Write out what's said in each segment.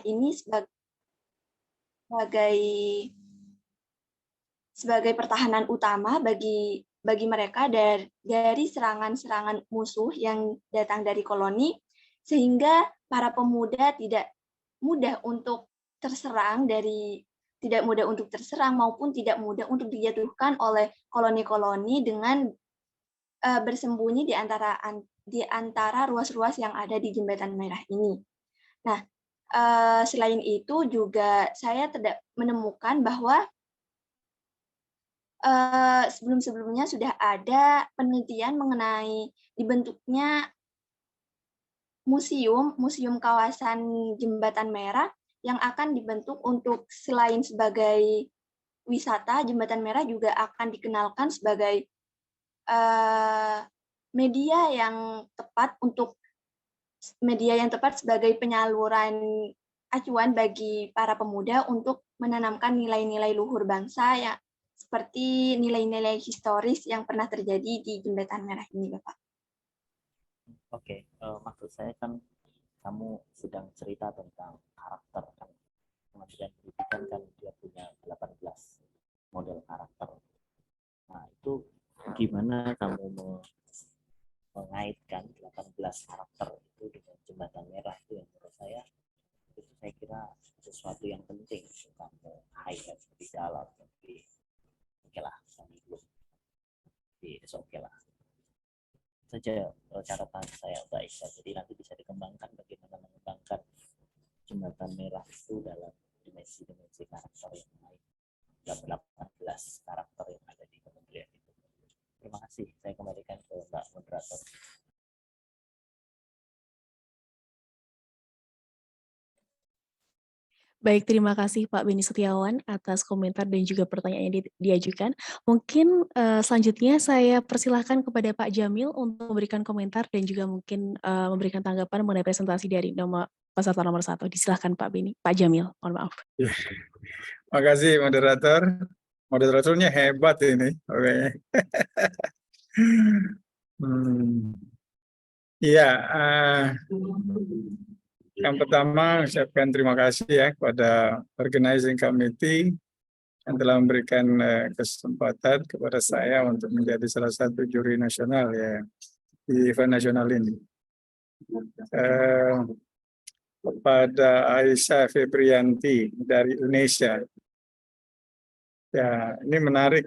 ini sebagai pertahanan utama bagi mereka dari serangan-serangan musuh yang datang dari koloni, sehingga para pemuda tidak mudah untuk terserang maupun tidak mudah untuk dijatuhkan oleh koloni-koloni dengan bersembunyi di antara ruas-ruas yang ada di Jembatan Merah ini. Nah, selain itu juga saya tidak menemukan bahwa sebelum-sebelumnya sudah ada penelitian mengenai dibentuknya museum kawasan Jembatan Merah yang akan dibentuk untuk selain sebagai wisata, Jembatan Merah juga akan dikenalkan sebagai media yang tepat sebagai penyaluran acuan bagi para pemuda untuk menanamkan nilai-nilai luhur bangsa ya, seperti nilai-nilai historis yang pernah terjadi di Jembatan Merah ini, Bapak. Oke, maksud saya kan kamu sedang cerita tentang karakter kan. Kementerian Pendidikan kan dia punya 18 model karakter. Nah, itu gimana kamu mengaitkan 18 karakter itu dengan Jembatan Merah? Itu yang menurut saya itu saya kira sesuatu yang penting untuk kamu highlight lebih dalam. Tapi oke lah, belum oke lah saja catatan saya Mbak Aisyah. Jadi nanti bisa dikembangkan bagaimana mengembangkan Jembatan Merah itu dalam dimensi-dimensi karakter yang lain. 18 karakter yang ada di kementerian itu. Terima kasih. Saya kembalikan ke Mbak Moderator. Baik, terima kasih Pak Beni Setiawan atas komentar dan juga pertanyaan yang diajukan. Mungkin selanjutnya saya persilahkan kepada Pak Jamil untuk memberikan komentar dan juga mungkin memberikan tanggapan mengenai presentasi dari peserta nomor 1. Disilahkan Pak Beni. Pak Jamil, mohon maaf. Ya. Terima kasih moderator. Moderatornya hebat ini. Oke. Iya. Yang pertama, ucapkan terima kasih ya kepada organizing committee yang telah memberikan kesempatan kepada saya untuk menjadi salah satu juri nasional ya di event nasional ini. Kepada Aisyah Febrianti dari Indonesia, ya ini menarik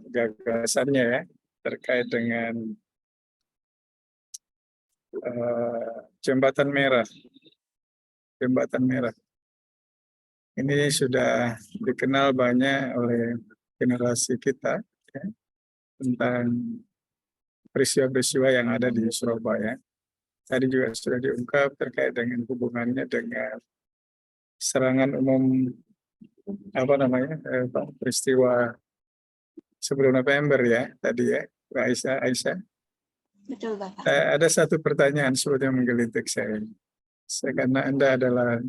gagasannya ya terkait dengan Jembatan Merah. Jembatan Merah ini sudah dikenal banyak oleh generasi kita ya, tentang peristiwa-peristiwa yang ada di Surabaya. Tadi juga sudah diungkap terkait dengan hubungannya dengan serangan umum peristiwa sebelum November ya tadi ya, Aisyah. Betul, Bapak. Ada satu pertanyaan sebetulnya menggelitik saya. Karena Anda adalah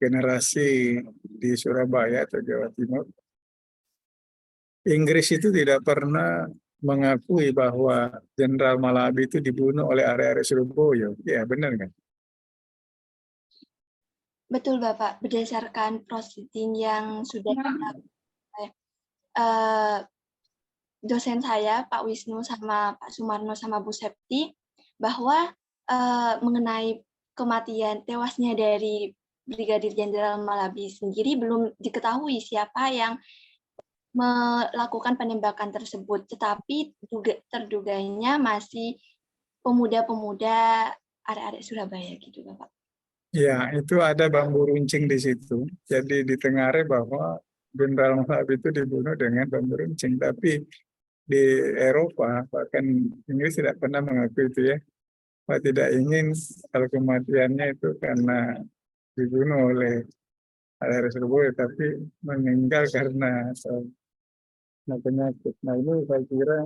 generasi di Surabaya atau Jawa Timur, Inggris itu tidak pernah mengakui bahwa Jenderal Malabi itu dibunuh oleh area-area Surabaya. Ya, benar kan? Betul, Bapak. Berdasarkan proceeding yang sudah dosen saya, Pak Wisnu, sama Pak Sumarno, sama Bu Septi, bahwa mengenai kematian tewasnya dari Brigadir Jenderal Malabi sendiri belum diketahui siapa yang melakukan penembakan tersebut, tetapi terduganya masih pemuda-pemuda arek-arek Surabaya gitu, Bapak. Ya, itu ada bambu runcing di situ. Jadi ditengarai bahwa Jenderal Malabi itu dibunuh dengan bambu runcing, tapi di Eropa bahkan Inggris tidak pernah mengakui itu ya. Bahwa tidak ingin kalau kematiannya itu karena dibunuh oleh area Surabaya, tapi meninggal karena penyakit. Nah ini saya kira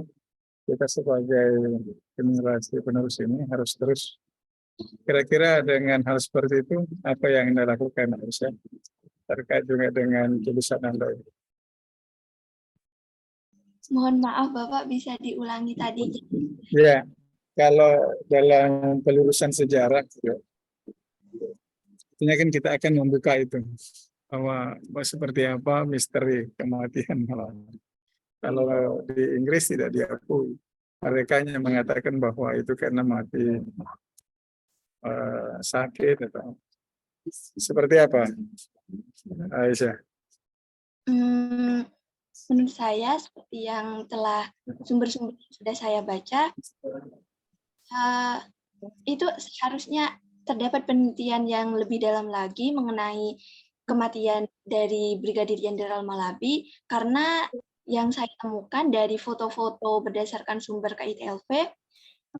kita sebagai generasi penerus ini harus terus kira-kira dengan hal seperti itu apa yang Anda lakukan harusnya terkait juga dengan tulisan Anda. Mohon maaf Bapak, bisa diulangi tadi. Ya, kalau dalam pelurusan sejarah Artinya kan kita akan membuka itu bahwa seperti apa misteri kematian malam. Kalau di Inggris tidak diakui. Mereka hanya mengatakan bahwa itu karena mati sakit atau seperti apa, Aisyah? Hmm, menurut saya seperti yang telah sumber-sumber yang sudah saya baca, itu seharusnya terdapat penelitian yang lebih dalam lagi mengenai kematian dari Brigadir Jenderal Malabi, karena yang saya temukan dari foto-foto berdasarkan sumber KITLV,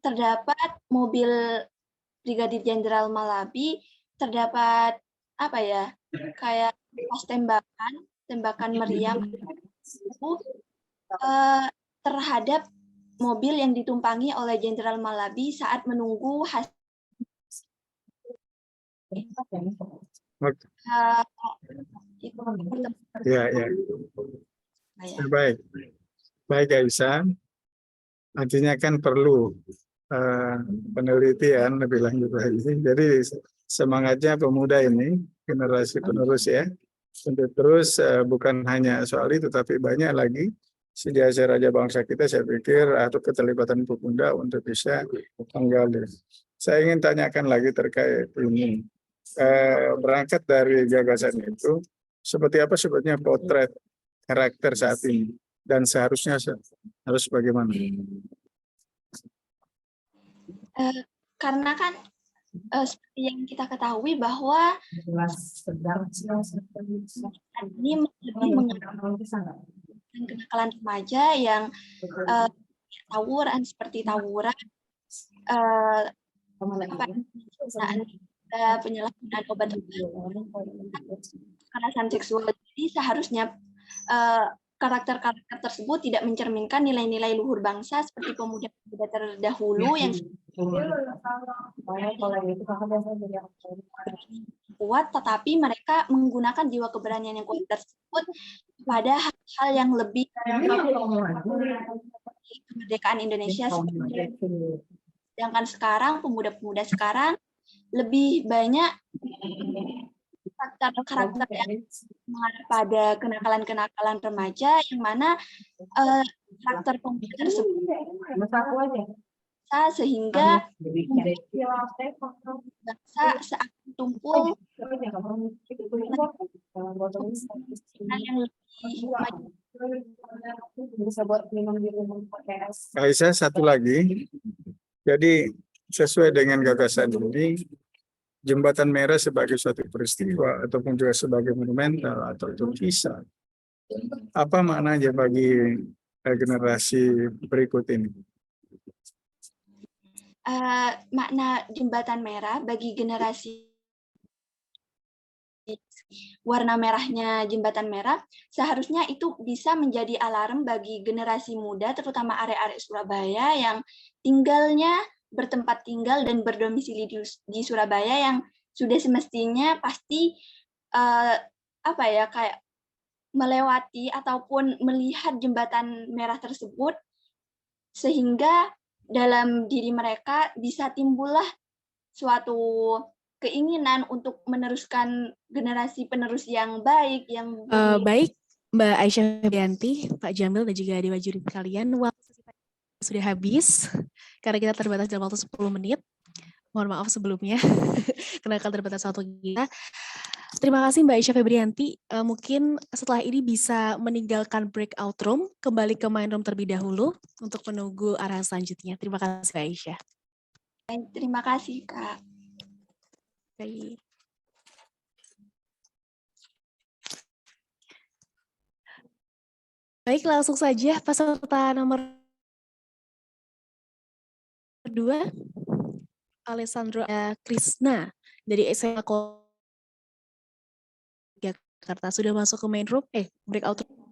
terdapat mobil Brigadir Jenderal Malabi, terdapat apa ya, kayak pas tembakan meriam itu terhadap mobil yang ditumpangi oleh Jenderal Malabi saat menunggu hasil. Ya, ya. Baik, baik Aisyah. Artinya kan perlu penelitian lebih lanjut lagi. Jadi semangatnya pemuda ini, generasi penerus ya, untuk terus bukan hanya soal itu, tapi banyak lagi sediasi raja bangsa kita, saya pikir, atau keterlibatan pemuda untuk bisa menggali. Saya ingin tanyakan lagi terkait ini. Berangkat dari gagasan itu, seperti apa sebetulnya potret karakter saat ini? Dan seharusnya harus bagaimana? Karena kan seperti yang kita ketahui bahwa ini lebih mengenai kenakalan remaja yang tawuran seperti tawuran, penyalahgunaan obat-obatan, kekerasan seksual. Jadi seharusnya karakter-karakter tersebut tidak mencerminkan nilai-nilai luhur bangsa seperti pemuda-pemuda terdahulu yang kuat, tetapi mereka menggunakan jiwa keberanian yang kuat tersebut pada hal-hal yang lebih kemerdekaan Indonesia. Sedangkan sekarang pemuda-pemuda sekarang lebih banyak karakter yang mengarah pada kenakalan-kenakalan remaja, yang mana karakter pemuda tersebut sehingga bangsa seakan tumpul yang lebih maju. Aisyah, satu lagi. Jadi sesuai dengan gagasan ini, Jembatan Merah sebagai suatu peristiwa ataupun juga sebagai monumental atau kisah, apa maknanya bagi generasi berikut ini? Makna Jembatan Merah bagi generasi warna merahnya Jembatan Merah seharusnya itu bisa menjadi alarm bagi generasi muda, terutama arek-arek Surabaya yang tinggalnya bertempat tinggal dan berdomisili di Surabaya, yang sudah semestinya pasti kayak melewati ataupun melihat Jembatan Merah tersebut, sehingga dalam diri mereka bisa timbullah suatu keinginan untuk meneruskan generasi penerus yang baik, yang baik, Mbak Aisyah Febrianti, Pak Jamil, dan juga Dewa Juri kalian. Waktu sudah habis, karena kita terbatas dalam waktu 10 menit. Mohon maaf sebelumnya, karena terbatas waktu kita. Terima kasih Mbak Aisyah Febrianti. Mungkin setelah ini bisa meninggalkan breakout room, kembali ke main room terlebih dahulu untuk menunggu arah selanjutnya. Terima kasih Mbak Aisyah. Terima kasih Kak. Baik. Baik, langsung saja peserta nomor 2, Alessandro Krishna dari SMA Jakarta sudah masuk ke main room, breakout room.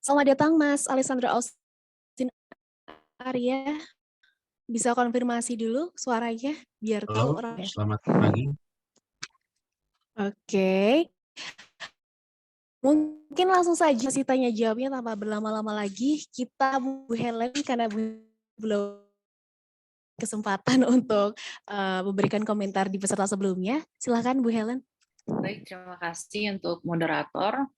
Selamat datang Mas Alessandro Austin Arya. Bisa konfirmasi dulu suaranya biar tahu Halo, orangnya. selamat pagi. Oke. Mungkin langsung saja sih tanya jawabnya tanpa berlama-lama lagi. Kita Bu Helen karena belum kesempatan untuk memberikan komentar di peserta sebelumnya. Silakan Bu Helen. Baik, terima kasih untuk moderator.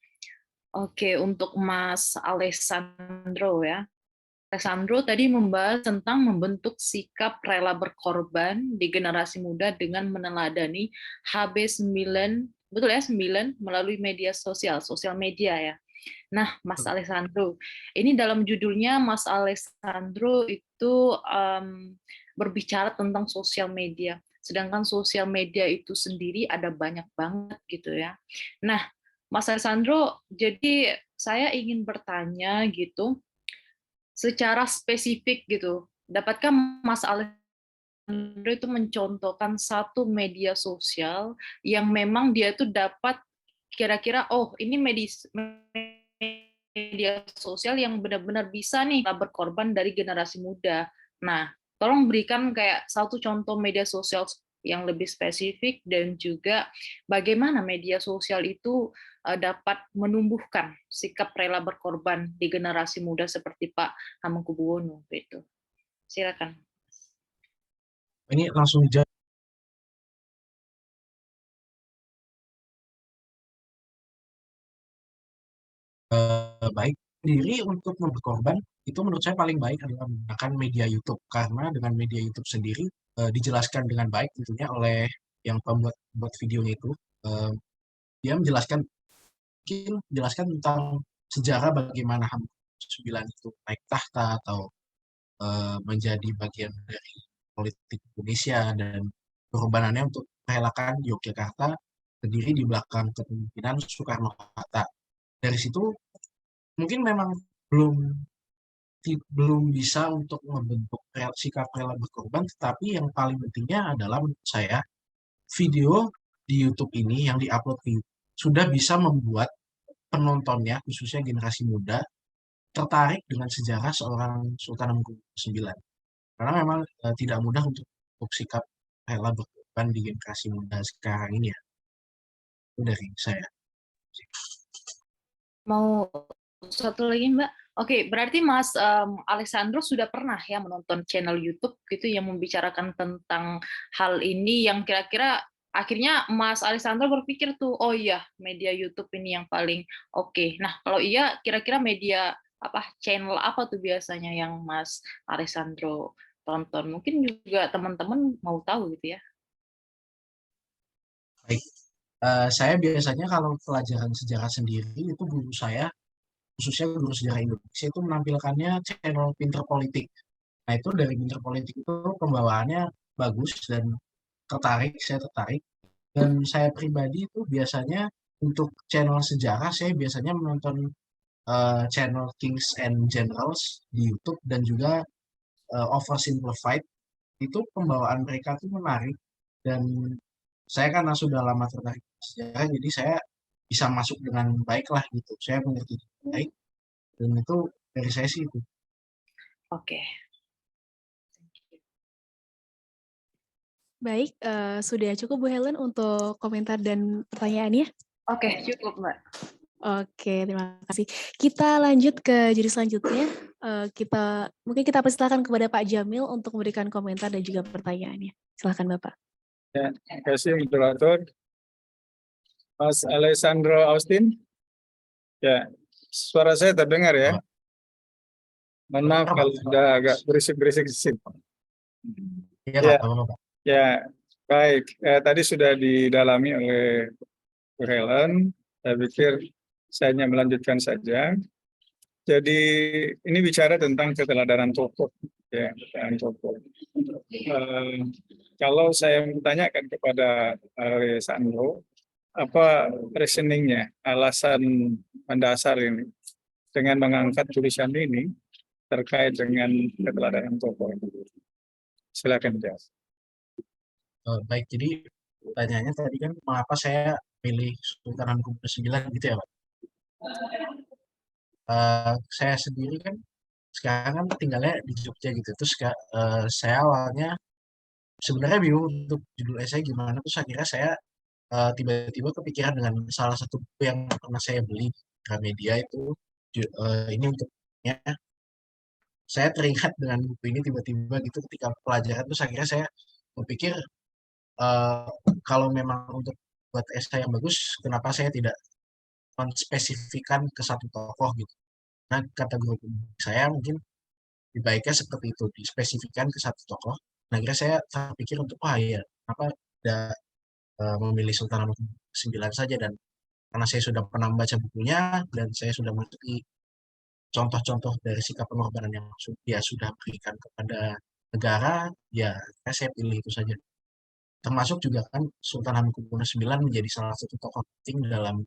Oke, untuk Mas Alessandro ya. Alessandro tadi membahas tentang membentuk sikap rela berkorban di generasi muda dengan meneladani HB9, betul ya, 9 melalui media sosial media ya. Nah, Mas Alessandro, ini dalam judulnya Mas Alessandro itu berbicara tentang sosial media. Sedangkan sosial media itu sendiri ada banyak banget gitu ya. Nah, Mas Alessandro, jadi saya ingin bertanya gitu, secara spesifik gitu, dapatkah Mas Alessandro itu mencontohkan satu media sosial yang memang dia itu dapat kira-kira, oh ini media sosial yang benar-benar bisa nih berkorban dari generasi muda. Nah, tolong berikan kayak satu contoh media sosial yang lebih spesifik dan juga bagaimana media sosial itu dapat menumbuhkan sikap rela berkorban di generasi muda seperti Pak Hamengkubuwono gitu. Silakan. Ini langsung jawab. Baik, sendiri untuk berkorban itu menurut saya paling baik adalah menggunakan media YouTube, karena dengan media YouTube sendiri dijelaskan dengan baik tentunya oleh yang pembuat videonya itu. Dia menjelaskan tentang sejarah bagaimana Hamengkubuwono IX itu naik tahta atau menjadi bagian dari politik Indonesia dan pengorbanannya untuk merelakan Yogyakarta berdiri di belakang kepemimpinan Soekarno-Hatta. Dari situ mungkin memang belum bisa untuk membentuk sikap rela berkorban, tetapi yang paling pentingnya adalah menurut saya video di YouTube ini yang diupload ke YouTube sudah bisa membuat penontonnya, khususnya generasi muda, tertarik dengan sejarah seorang Sultan Hamengkubuwono IX. Karena memang tidak mudah untuk sikap rela berkorban di generasi muda sekarang ini ya. Itu dari saya. Mau satu lagi Mbak? Oke, berarti Mas Alessandro sudah pernah ya menonton channel YouTube gitu yang membicarakan tentang hal ini yang kira-kira akhirnya Mas Alessandro berpikir tuh, oh iya media YouTube ini yang paling oke. Nah, kalau iya kira-kira media apa channel apa tuh biasanya yang Mas Alessandro tonton? Mungkin juga teman-teman mau tahu gitu ya. Baik, saya biasanya kalau pelajaran sejarah sendiri itu guru saya, khususnya guru sejarah Indonesia itu menampilkannya channel Pinter Politik. Nah itu dari Pinter Politik itu pembawaannya bagus dan saya tertarik. Dan saya pribadi itu biasanya untuk channel sejarah saya biasanya menonton channel Kings and Generals di YouTube dan juga Oversimplified. Itu pembawaan mereka tuh menarik dan saya karena sudah lama tertarik sejarah, jadi saya bisa masuk dengan baik lah gitu. Saya mengerti dengan baik dan itu dari saya sih itu. Oke. Baik, sudah cukup Bu Helen untuk komentar dan pertanyaannya? Oke, cukup Mbak. Oke, terima kasih. Kita lanjut ke juri selanjutnya. Mungkin kita persilakan kepada Pak Jamil untuk memberikan komentar dan juga pertanyaannya. Silakan Bapak. Ya, terima kasih moderator. Mas Alessandro Austin. Ya, suara saya terdengar ya. Mohon maaf kalau sudah agak berisik-berisik di sini. Iya, Ya. Pak. Ya, baik. Tadi sudah didalami oleh Bu Helen. Saya pikir saya hanya melanjutkan saja. Jadi ini bicara tentang keteladanan tokoh, ya, keteladanan tokoh. Kalau saya bertanyakan kepada Alessandro, apa reasoningnya, alasan mendasar ini dengan mengangkat tulisan ini terkait dengan keteladanan tokoh? Silakan jawab. Baik, jadi pertanyaannya tadi kan mengapa saya pilih Sultan Hamengkubuwono IX gitu ya Pak? Saya sendiri kan sekarang kan tinggalnya di Jogja gitu. Terus saya awalnya sebenarnya bingung untuk judul esai gimana. Terus akhirnya saya tiba-tiba kepikiran dengan salah satu buku yang pernah saya beli di Gramedia itu. Ini untuknya saya teringat dengan buku ini tiba-tiba gitu ketika pelajaran. Terus akhirnya saya berpikir eh, kalau memang untuk buat esai yang bagus, kenapa saya tidak menspesifikkan ke satu tokoh gitu. Nah, kata guru saya mungkin lebih baiknya seperti itu, dispesifikkan ke satu tokoh. Nah, akhirnya saya terpikir untuk, wah iya, kenapa tidak memilih Sultan Hamengkubuwono IX saja, dan karena saya sudah pernah membaca bukunya dan saya sudah mengerti contoh-contoh dari sikap pengorbanan yang dia sudah berikan kepada negara, ya saya pilih itu saja. Termasuk juga kan Sultan Hamengkubuwono IX menjadi salah satu tokoh penting dalam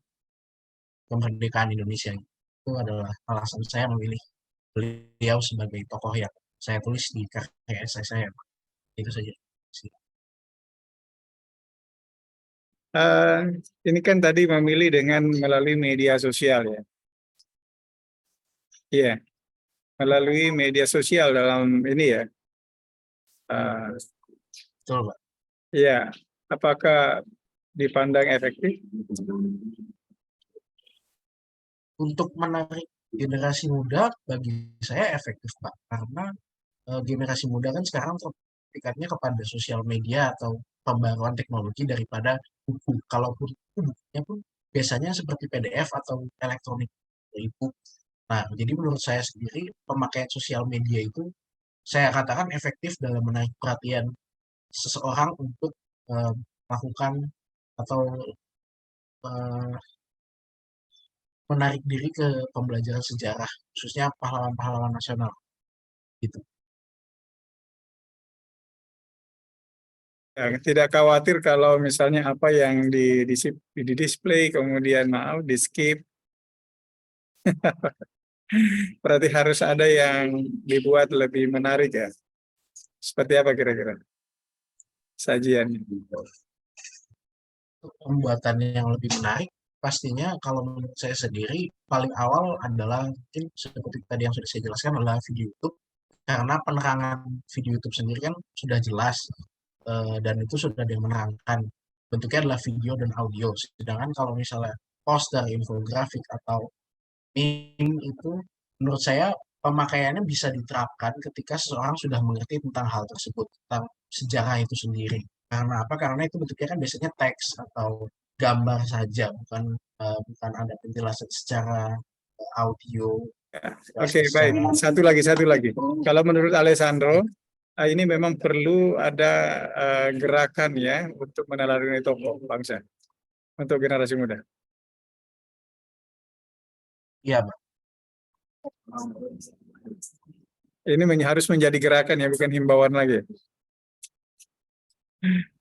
kemerdekaan Indonesia. Itu adalah alasan saya memilih beliau sebagai tokoh yang saya tulis di karya esai saya. Itu saja. Eh, ini kan tadi memilih dengan melalui media sosial ya. Iya, melalui media sosial dalam ini ya. Eh, Betul, Pak. iya, apakah dipandang efektif? Untuk menarik generasi muda bagi saya efektif, Pak. Karena generasi muda kan sekarang terpikatnya kepada sosial media atau pembaruan teknologi daripada buku. Kalaupun itu bukunya pun biasanya seperti PDF atau elektronik e-book. Nah, jadi menurut saya sendiri pemakaian sosial media itu saya katakan efektif dalam menarik perhatian seseorang untuk melakukan atau eh, menarik diri ke pembelajaran sejarah, khususnya pahlawan-pahlawan nasional. Gitu. Ya, tidak khawatir kalau misalnya apa yang di display kemudian maaf di skip. Berarti harus ada yang dibuat lebih menarik ya. Seperti apa kira-kira sajiannya? Pembuatannya yang lebih menarik, pastinya kalau menurut saya sendiri, paling awal adalah mungkin seperti tadi yang sudah saya jelaskan adalah video YouTube, karena penerangan video YouTube sendiri kan sudah jelas, dan itu sudah ada yang menerangkan. Bentuknya adalah video dan audio. Sedangkan kalau misalnya poster, infografik, atau meme itu, menurut saya pemakaiannya bisa diterapkan ketika seseorang sudah mengerti tentang hal tersebut, tentang sejarah itu sendiri. Karena apa? Karena itu bentuknya kan biasanya teks atau gambar saja, bukan ada penjelasan secara audio, Oke, penjelasan baik. secara Satu lagi. Kalau menurut Alessandro, ini memang perlu ada gerakan ya untuk meneladani tokoh bangsa untuk generasi muda. ya, Pak. Ini harus menjadi gerakan ya, bukan himbauan lagi.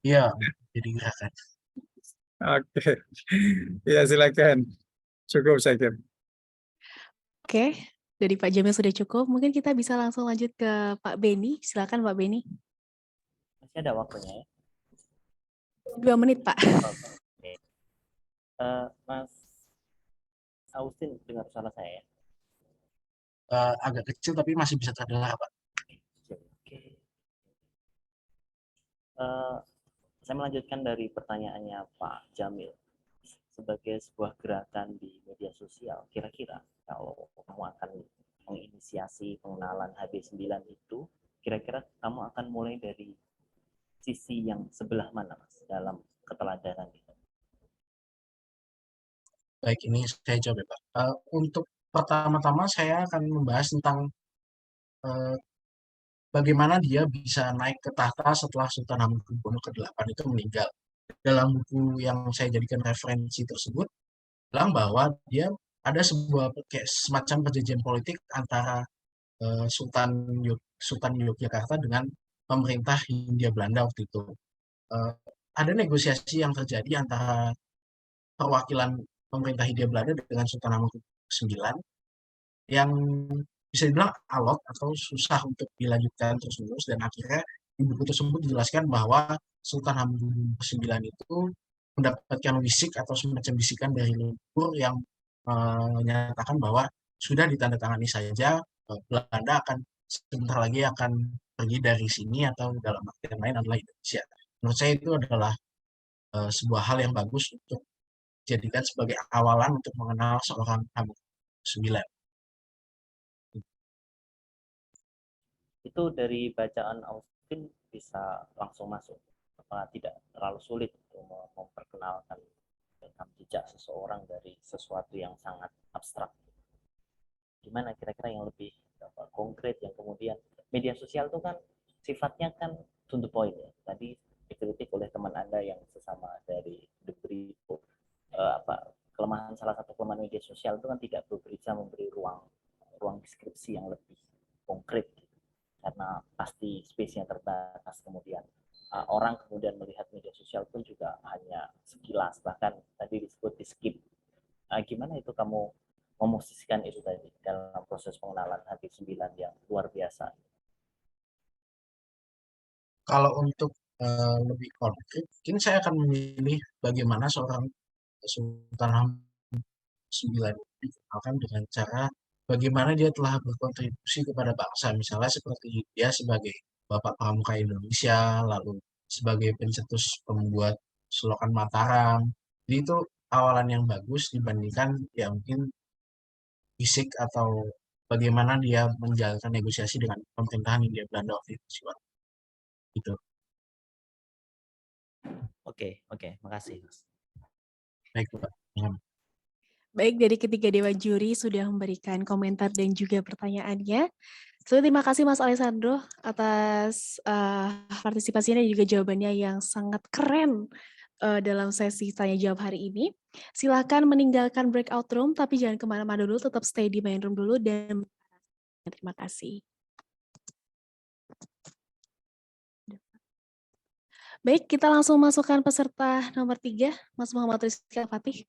Iya, jadi gerakan. Oke, ya silakan. Cukup saya kira. Oke, dari Pak Jamil sudah cukup. Mungkin kita bisa langsung lanjut ke Pak Beni. Silakan Pak Beni. Masih ada waktunya ya? 2 menit, Pak. Oke. Mas Austin dengar suara saya ya? Agak kecil tapi masih bisa terdengar, Pak. Oke. Saya melanjutkan dari pertanyaannya Pak Jamil. Sebagai sebuah gerakan di media sosial, kira-kira kalau kamu akan menginisiasi pengenalan HB9 itu, kira-kira kamu akan mulai dari sisi yang sebelah mana, Mas, dalam keteladanan itu? Baik, ini saya jawab ya, Pak. Untuk pertama-tama saya akan membahas tentang eh, bagaimana dia bisa naik ke tahta setelah Sultan Hamengkubuwono ke-8 itu meninggal. Dalam buku yang saya jadikan referensi tersebut, bilang bahwa dia ada sebuah kayak semacam perjanjian politik antara Sultan Yogyakarta dengan pemerintah Hindia Belanda waktu itu. Eh, ada negosiasi yang terjadi antara perwakilan pemerintah Hindia Belanda dengan Sultan Hamengkubuwono IX yang bisa dibilang alot atau susah untuk dilanjutkan terus-menerus, dan akhirnya di buku tersebut dijelaskan bahwa Sultan Hamengkubuwono IX itu mendapatkan wisik atau semacam bisikan dari leluhur yang menyatakan bahwa sudah ditandatangani saja, Belanda akan sebentar lagi akan pergi dari sini, atau dalam artian lain adalah Indonesia. Menurut saya itu adalah sebuah hal yang bagus untuk jadikan sebagai awalan untuk mengenal seorang Hamid 9. Itu dari bacaan Austin bisa langsung masuk, apa tidak terlalu sulit untuk memperkenalkan rekam jejak seseorang dari sesuatu yang sangat abstrak? Gimana kira-kira yang lebih konkret, yang kemudian media sosial itu kan sifatnya kan to the point ya. Tadi dikritik oleh teman Anda yang sesama dari The Brief, kelemahan, salah satu kelemahan media sosial itu kan tidak bisa memberi ruang deskripsi yang lebih konkret gitu. Karena pasti space-nya terbatas, kemudian orang kemudian melihat media sosial pun juga hanya sekilas, bahkan tadi disebut di skip. Gimana itu kamu memosisikan itu tadi dalam proses pengenalan Habib 9 yang luar biasa? Kalau untuk lebih konkret, mungkin saya akan memilih bagaimana seorang Sultan Hamid 9 dikenalkan dengan cara bagaimana dia telah berkontribusi kepada bangsa, misalnya seperti dia sebagai Bapak Pramuka Indonesia, lalu sebagai pencetus pembuat selokan Mataram. Jadi itu awalan yang bagus dibandingkan ya mungkin fisik atau bagaimana dia menjalankan negosiasi dengan pemerintahan Hindia Belanda waktu itu. Gitu. Oke, makasih. Baik, Pak. Baik, dari ketiga dewan juri sudah memberikan komentar dan juga pertanyaannya. So, terima kasih Mas Alessandro atas partisipasinya dan juga jawabannya yang sangat keren dalam sesi tanya jawab hari ini. Silakan meninggalkan breakout room, tapi jangan kemana-mana dulu, tetap stay di main room dulu, dan terima kasih. Baik, kita langsung masukkan peserta nomor 3, Mas Muhammad Rizky Al-Fatih.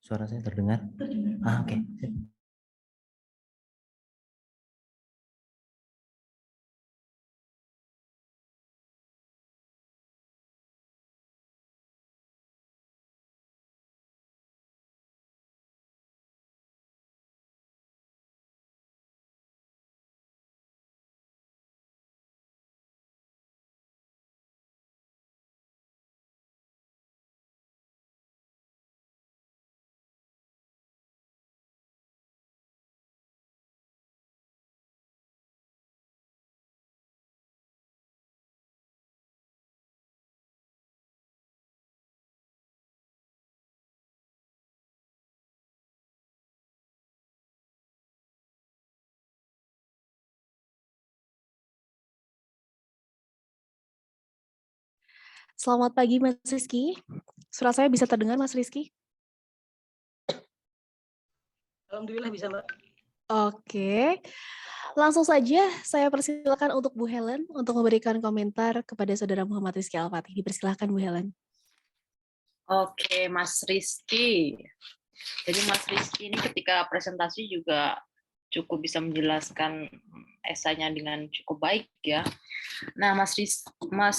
Suara saya terdengar? Oke. Selamat pagi Mas Rizky. Suara saya bisa terdengar Mas Rizky? Alhamdulillah bisa, Mbak. Oke. Langsung saja saya persilakan untuk Bu Helen untuk memberikan komentar kepada Saudara Muhammad Rizky Al-Fatih. Dipersilakan Bu Helen. Oke, Mas Rizky. Jadi Mas Rizky ini ketika presentasi juga cukup bisa menjelaskan esainya dengan cukup baik ya. Nah, Mas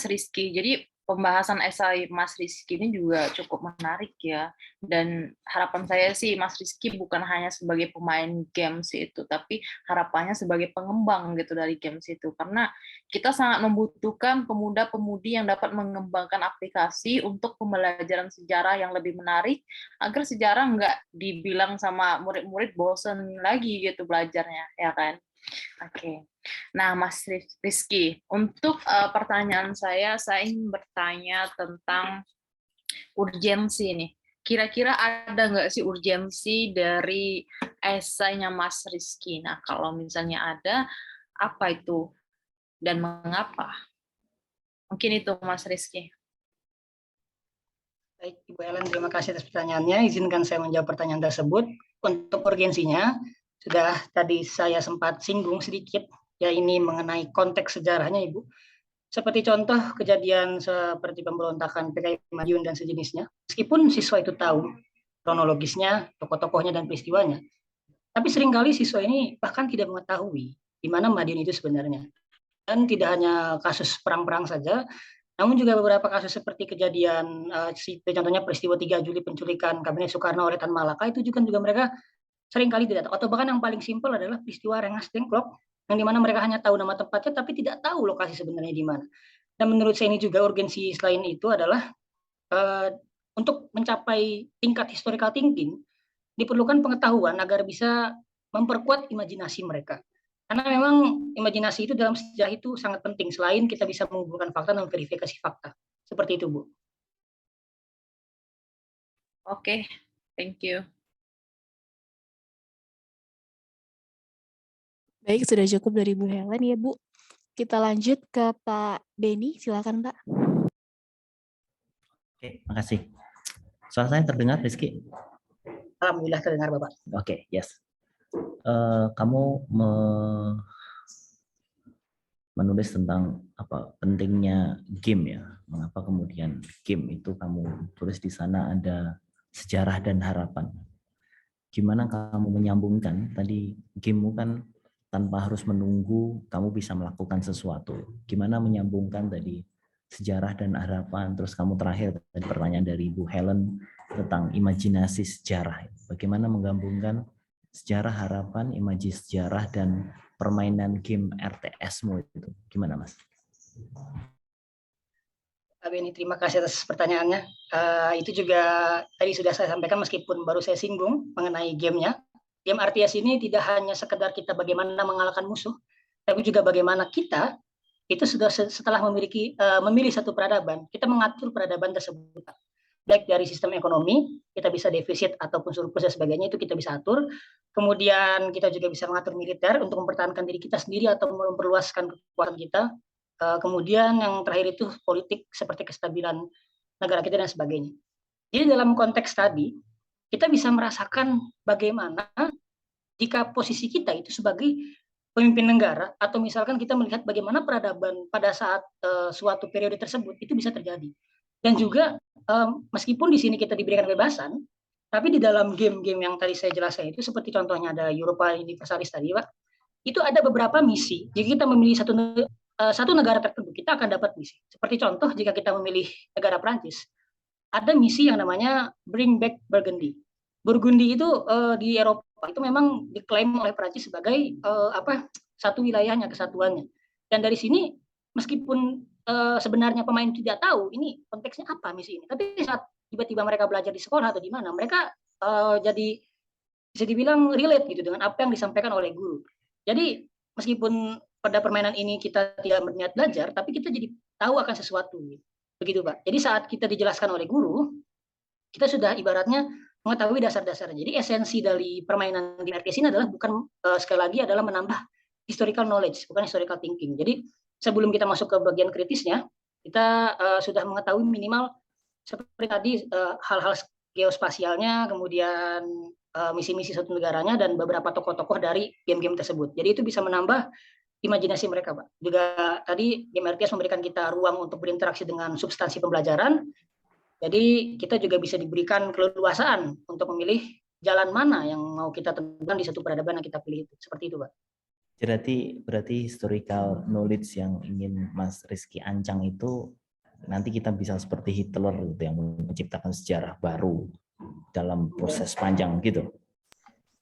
Rizky, jadi pembahasan esai Mas Rizky ini juga cukup menarik ya. Dan harapan saya sih Mas Rizky bukan hanya sebagai pemain games itu, tapi harapannya sebagai pengembang gitu dari games itu. Karena kita sangat membutuhkan pemuda-pemudi yang dapat mengembangkan aplikasi untuk pembelajaran sejarah yang lebih menarik, agar sejarah nggak dibilang sama murid-murid bosen lagi gitu belajarnya, ya kan? Oke. Nah, Mas Rizky, untuk pertanyaan saya ingin bertanya tentang urgensi nih. Kira-kira ada nggak sih urgensi dari esainya Mas Rizky? Nah, kalau misalnya ada, apa itu dan mengapa? Mungkin itu Mas Rizky. Baik, Ibu Ellen, terima kasih atas pertanyaannya. Izinkan saya menjawab pertanyaan tersebut. Untuk urgensinya, sudah tadi saya sempat singgung sedikit, ya ini mengenai konteks sejarahnya, Ibu. Seperti contoh kejadian seperti pemberontakan PKI Madiun dan sejenisnya, meskipun siswa itu tahu kronologisnya, tokoh-tokohnya, dan peristiwanya, tapi seringkali siswa ini bahkan tidak mengetahui di mana Madiun itu sebenarnya. Dan tidak hanya kasus perang-perang saja, namun juga beberapa kasus seperti kejadian contohnya peristiwa 3 Juli penculikan Kabinet Soekarno oleh Tan Malaka itu juga mereka seringkali tidak tahu. Atau bahkan yang paling simpel adalah peristiwa Rengas Dengklok yang dimana mereka hanya tahu nama tempatnya tapi tidak tahu lokasi sebenarnya di mana. Dan menurut saya ini juga urgensi selain itu adalah untuk mencapai tingkat historical thinking diperlukan pengetahuan agar bisa memperkuat imajinasi mereka. Karena memang imajinasi itu dalam sejarah itu sangat penting selain kita bisa mengumpulkan fakta dan verifikasi fakta. Seperti itu, Bu. Oke, thank you. Baik, sudah cukup dari Bu Helen ya, Bu. Kita lanjut ke Pak Beni, silakan Pak. Oke, makasih. Suara saya terdengar, Rizky? Alhamdulillah terdengar, Bapak. Oke, yes. Kamu menulis tentang apa pentingnya game ya. Mengapa kemudian game itu kamu tulis di sana ada sejarah dan harapan. Gimana kamu menyambungkan tadi gamemu kan tanpa harus menunggu kamu bisa melakukan sesuatu. Gimana menyambungkan tadi sejarah dan harapan, terus kamu terakhir tadi pertanyaan dari Ibu Helen tentang imajinasi sejarah. Bagaimana menggabungkan sejarah, harapan, imajinasi sejarah, dan permainan game RTS-mu itu. Gimana, Mas? Pak Beni, terima kasih atas pertanyaannya. Itu juga tadi sudah saya sampaikan meskipun baru saya singgung mengenai gamenya. Game RTS ini tidak hanya sekedar kita bagaimana mengalahkan musuh, tapi juga bagaimana kita itu sudah setelah memilih satu peradaban, kita mengatur peradaban tersebut. Baik dari sistem ekonomi, kita bisa defisit ataupun surplus dan sebagainya, itu kita bisa atur. Kemudian kita juga bisa mengatur militer untuk mempertahankan diri kita sendiri atau memperluaskan kekuatan kita. Kemudian yang terakhir itu politik seperti kestabilan negara kita dan sebagainya. Jadi dalam konteks tadi, kita bisa merasakan bagaimana jika posisi kita itu sebagai pemimpin negara atau misalkan kita melihat bagaimana peradaban pada saat suatu periode tersebut itu bisa terjadi. Dan juga meskipun di sini kita diberikan kebebasan, tapi di dalam game-game yang tadi saya jelaskan itu seperti contohnya ada Europa Universalis tadi, Pak, itu ada beberapa misi. Jika kita memilih satu negara tertentu, kita akan dapat misi. Seperti contoh jika kita memilih negara Prancis, ada misi yang namanya Bring Back Burgundy. Burgundy itu di Eropa itu memang diklaim oleh Prancis sebagai satu wilayahnya, kesatuannya. Dan dari sini meskipun sebenarnya pemain tidak tahu ini konteksnya apa misi ini, tapi saat tiba-tiba mereka belajar di sekolah atau di mana, mereka jadi bisa dibilang relate gitu dengan apa yang disampaikan oleh guru. Jadi meskipun pada permainan ini kita tidak berniat belajar, tapi kita jadi tahu akan sesuatu. Begitu, Pak. Jadi saat kita dijelaskan oleh guru, kita sudah ibaratnya mengetahui dasar-dasarnya. Jadi esensi dari permainan di RTS ini adalah bukan sekali lagi adalah menambah historical knowledge, bukan historical thinking. Jadi sebelum kita masuk ke bagian kritisnya, kita sudah mengetahui minimal seperti tadi hal-hal geospasialnya, kemudian misi-misi satu negaranya, dan beberapa tokoh-tokoh dari game-game tersebut. Jadi itu bisa menambah imajinasi mereka, Pak. Juga tadi game RTS memberikan kita ruang untuk berinteraksi dengan substansi pembelajaran. Jadi kita juga bisa diberikan keleluasaan untuk memilih jalan mana yang mau kita tentukan di satu peradaban yang kita pilih. Seperti itu, Pak. Berarti historical knowledge yang ingin Mas Rizky ancang itu nanti kita bisa seperti Hitler gitu yang menciptakan sejarah baru dalam proses panjang gitu.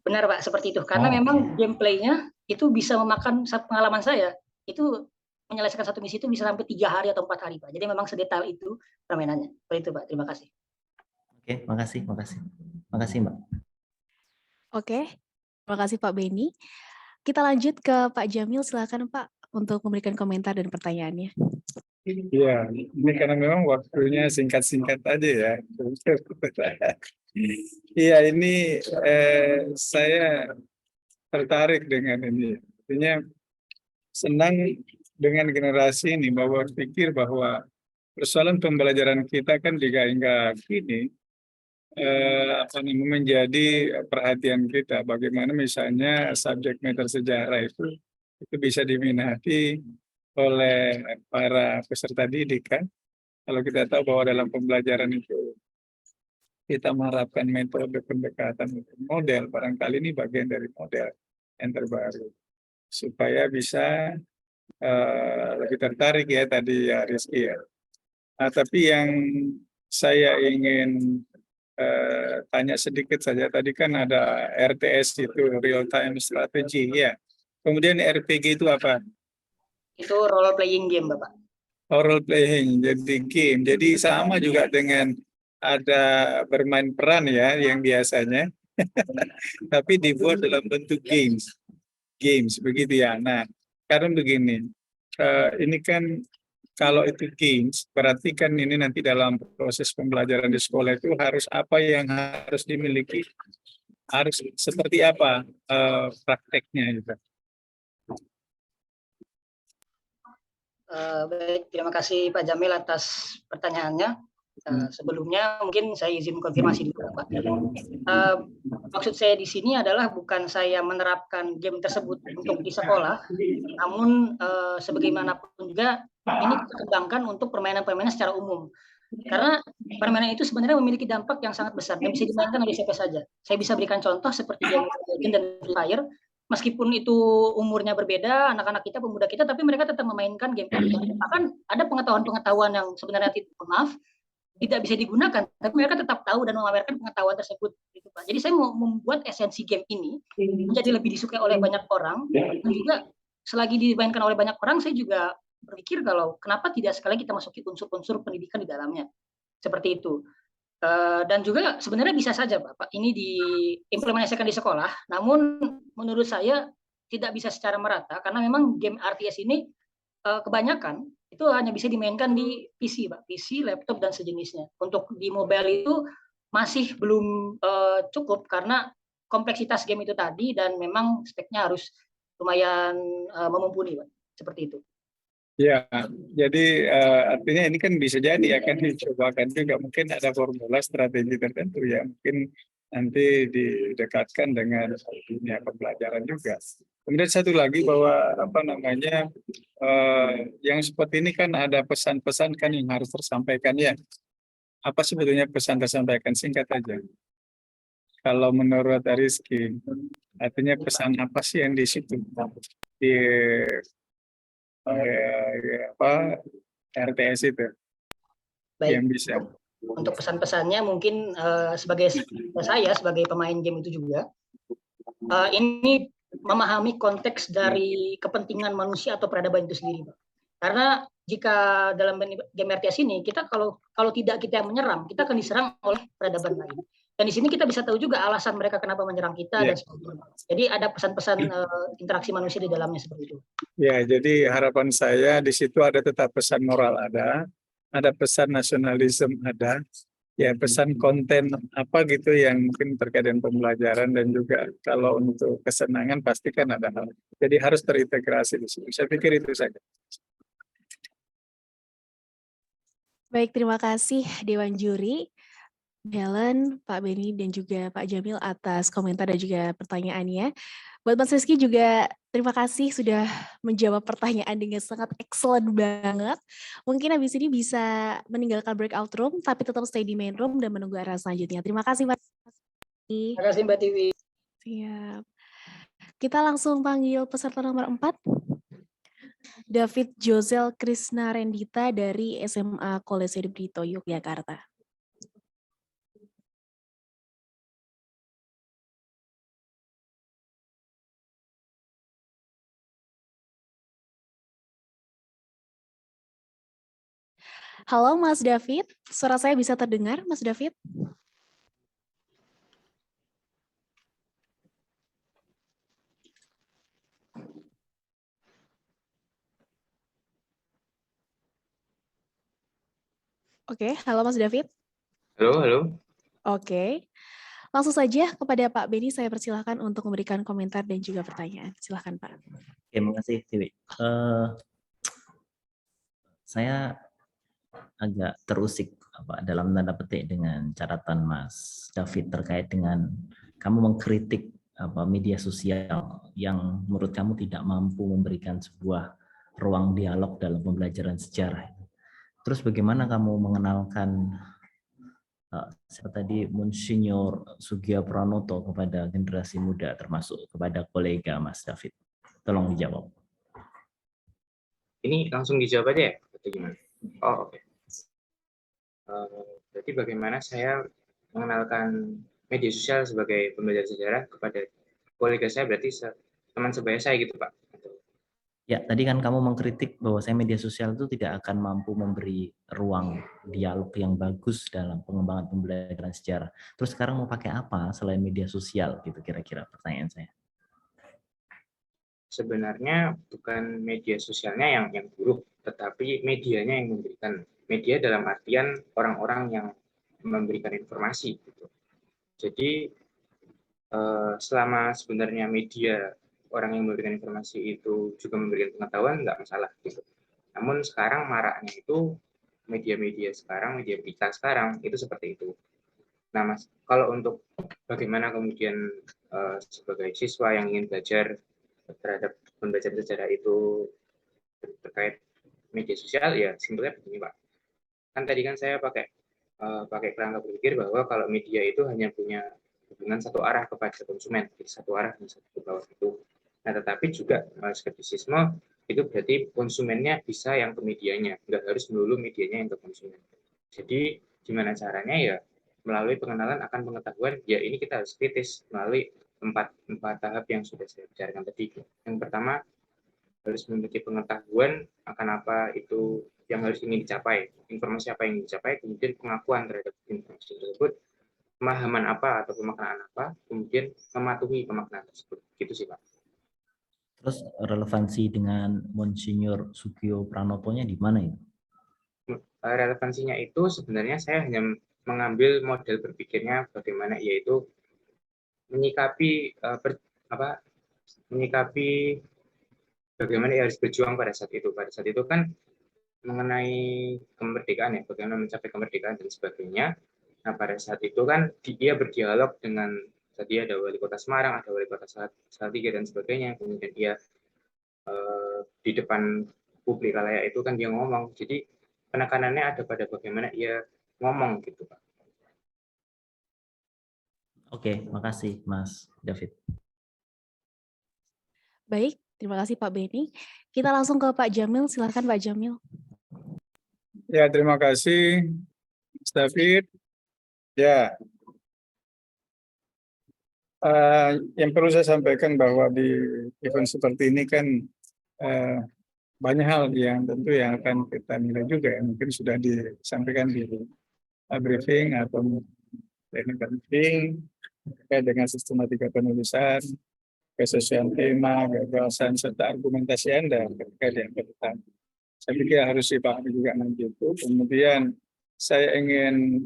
Benar, Pak, seperti itu. Karena memang gameplaynya itu bisa memakan, pengalaman saya itu menyelesaikan satu misi itu bisa sampai 3 hari atau 4 hari, Pak. Jadi memang sedetail itu permainannya. Seperti itu, Pak. Terima kasih. Oke, makasih. Makasih, Mbak. Oke, terima kasih Pak Beni. Kita lanjut ke Pak Jamil, silakan Pak. untuk memberikan komentar dan pertanyaannya. Iya, ini karena memang waktunya singkat-singkat aja ya. Iya, ini saya tertarik dengan ini. Artinya senang dengan generasi ini bahwa berpikir bahwa persoalan pembelajaran kita kan hingga kini apa namanya menjadi perhatian kita. Bagaimana misalnya subjek matter sejarah itu bisa diminati oleh para peserta didik kan. Kalau kita tahu bahwa dalam pembelajaran itu kita menerapkan metode pendekatan model, barangkali ini bagian dari model yang terbaru supaya bisa lebih tertarik ya tadi ya Rizky ya. Nah, tapi yang saya ingin tanya sedikit saja, tadi kan ada RTS itu real time strategy ya. Kemudian RPG itu apa? Itu role playing game, Bapak. Role playing, jadi game. Jadi sama juga dengan ada bermain peran ya yang biasanya, tapi dibuat dalam bentuk games. Games begitu ya. Nah, karena begini, ini kan kalau itu games, berarti kan ini nanti dalam proses pembelajaran di sekolah itu harus apa yang harus dimiliki, harus seperti apa prakteknya gitu. Baik, terima kasih Pak Jamil atas pertanyaannya. Sebelumnya mungkin saya izin konfirmasi dulu, Pak. Maksud saya di sini adalah bukan saya menerapkan game tersebut untuk di sekolah, namun sebagaimanapun juga ini kita kembangkan untuk permainan-permainan secara umum. Karena permainan itu sebenarnya memiliki dampak yang sangat besar dan bisa dimainkan oleh siapa saja. Saya bisa berikan contoh seperti game Legend dan Free Fire. Meskipun itu umurnya berbeda, anak-anak kita, pemuda kita, tapi mereka tetap memainkan game itu. Bahkan ada pengetahuan-pengetahuan yang sebenarnya tidak bisa digunakan, tapi mereka tetap tahu dan memamerkan pengetahuan tersebut. Gitu, Pak. Jadi saya mau membuat esensi game ini menjadi lebih disukai oleh banyak orang, dan juga selagi dimainkan oleh banyak orang, saya juga berpikir kalau kenapa tidak sekali kita masuki unsur-unsur pendidikan di dalamnya. Seperti itu. Dan juga sebenarnya bisa saja Pak, ini diimplementasikan di sekolah, namun menurut saya tidak bisa secara merata, karena memang game RTS ini kebanyakan itu hanya bisa dimainkan di PC, Pak, PC, laptop dan sejenisnya. Untuk di mobile itu masih belum cukup karena kompleksitas game itu tadi dan memang speknya harus lumayan memumpuni, Pak. Seperti itu. Ya, jadi artinya ini kan bisa jadi akan dicobakan juga mungkin ada formula strategi tertentu ya mungkin nanti didekatkan dengan dunia pembelajaran juga. Kemudian satu lagi bahwa apa namanya yang seperti ini kan ada pesan-pesan kan yang harus tersampaikan ya. Apa sebetulnya pesan tersampaikan singkat aja? Kalau menurut Rizky, artinya pesan apa sih yang di situ di apa RTS itu Baik. yang bisa. Untuk pesan-pesannya mungkin sebagai saya sebagai pemain game itu juga ini memahami konteks dari kepentingan manusia atau peradaban itu sendiri, Pak. Karena jika dalam game RTS ini kita kalau tidak kita yang menyerang, kita akan diserang oleh peradaban lain. Dan di sini kita bisa tahu juga alasan mereka kenapa menyerang kita dan sebagainya. Jadi ada pesan-pesan interaksi manusia di dalamnya seperti itu. Ya, jadi harapan saya di situ ada tetap pesan moral ada pesan nasionalisme ada, ya pesan konten apa gitu yang mungkin terkait dengan pembelajaran dan juga kalau untuk kesenangan pasti kan ada hal. Jadi harus terintegrasi di situ. Saya pikir itu saja. Baik, terima kasih Dewan Juri, Helen, Pak Beni, dan juga Pak Jamil atas komentar dan juga pertanyaannya. Buat Mas Rizky juga terima kasih sudah menjawab pertanyaan dengan sangat excellent banget. Mungkin habis ini bisa meninggalkan breakout room, tapi tetap stay di main room dan menunggu arah selanjutnya. Terima kasih Mas Rizky. Terima kasih Mbak Tiwi. Siap. Kita langsung panggil peserta nomor 4. David Josel Krisna Rendita dari SMA Kolese de Brito, Yogyakarta. Halo Mas David, suara saya bisa terdengar Mas David? Oke, halo Mas David. Halo, halo. Oke, langsung saja kepada Pak Beni saya persilahkan untuk memberikan komentar dan juga pertanyaan. Silahkan Pak. Terima kasih, Dewi. Saya agak terusik dalam tanda petik dengan catatan Mas David terkait dengan kamu mengkritik media sosial yang menurut kamu tidak mampu memberikan sebuah ruang dialog dalam pembelajaran sejarah. Terus bagaimana kamu mengenalkan seperti tadi Monsinyur Sugio Pranoto kepada generasi muda termasuk kepada kolega Mas David? Tolong dijawab. Ini langsung dijawab aja ya? Atau gimana? Oh, oke. Berarti bagaimana saya mengenalkan media sosial sebagai pembelajar sejarah kepada kolega saya, berarti teman sebaya saya gitu, Pak? Ya, tadi kan kamu mengkritik bahwa media sosial itu tidak akan mampu memberi ruang dialog yang bagus dalam pengembangan pembelajaran sejarah. Terus sekarang mau pakai apa selain media sosial gitu kira-kira pertanyaan saya. Sebenarnya bukan media sosialnya yang buruk, tetapi medianya yang memberikan. Media dalam artian orang-orang yang memberikan informasi. Gitu. Jadi selama sebenarnya media orang yang memberikan informasi itu juga memberikan pengetahuan, nggak masalah. Gitu. Namun sekarang maraknya itu media-media sekarang, media berita sekarang itu seperti itu. Nah, Mas, kalau untuk bagaimana kemudian sebagai siswa yang ingin belajar terhadap pembelajaran sejarah itu terkait media sosial, ya simpelnya begini, Pak. Kan tadi kan saya pakai kerangka berpikir bahwa kalau media itu hanya punya hubungan satu arah kepada konsumen, jadi satu arah dan satu ke bawah itu. Nah, tetapi juga skeptisisme itu berarti konsumennya bisa yang ke medianya, nggak harus melulu medianya yang ke konsumen. Jadi gimana caranya ya melalui pengenalan akan pengetahuan, ya ini kita harus kritis melalui empat tahap yang sudah saya bicarakan tadi. Yang pertama, harus memiliki pengetahuan akan apa itu yang harus ingin dicapai, informasi apa yang dicapai, kemudian pengakuan terhadap informasi tersebut, pemahaman apa atau pemaknaan apa, kemudian mematuhi pemaknaan tersebut. Gitu sih, Pak. Terus relevansi dengan Monsinyur Sugio Pranoto-nya di mana itu? Relevansinya itu sebenarnya saya hanya mengambil model berpikirnya bagaimana, yaitu menyikapi bagaimana ia harus berjuang pada saat itu. Pada saat itu kan mengenai kemerdekaan ya, bagaimana mencapai kemerdekaan dan sebagainya. Nah, pada saat itu kan dia berdialog dengan, tadi ada wali kota Semarang, ada wali kota Salatiga dan sebagainya. Kemudian dia di depan publik khalayak itu kan dia ngomong. Jadi penekanannya ada pada bagaimana ia ngomong gitu, Pak. Oke, makasih Mas David. Baik, terima kasih Pak Beni. Kita langsung ke Pak Jamil, silakan Pak Jamil. Ya, terima kasih Mas David. Ya, yang perlu saya sampaikan bahwa di event seperti ini kan banyak hal yang tentu yang akan kita nilai juga yang mungkin sudah disampaikan di briefing atau teknik briefing terkait dengan sistematika penulisan, kesesuaian tema, gagasan serta argumentasi Anda terkait yang kita. Saya pikir harus dipahami juga nanti itu. Kemudian saya ingin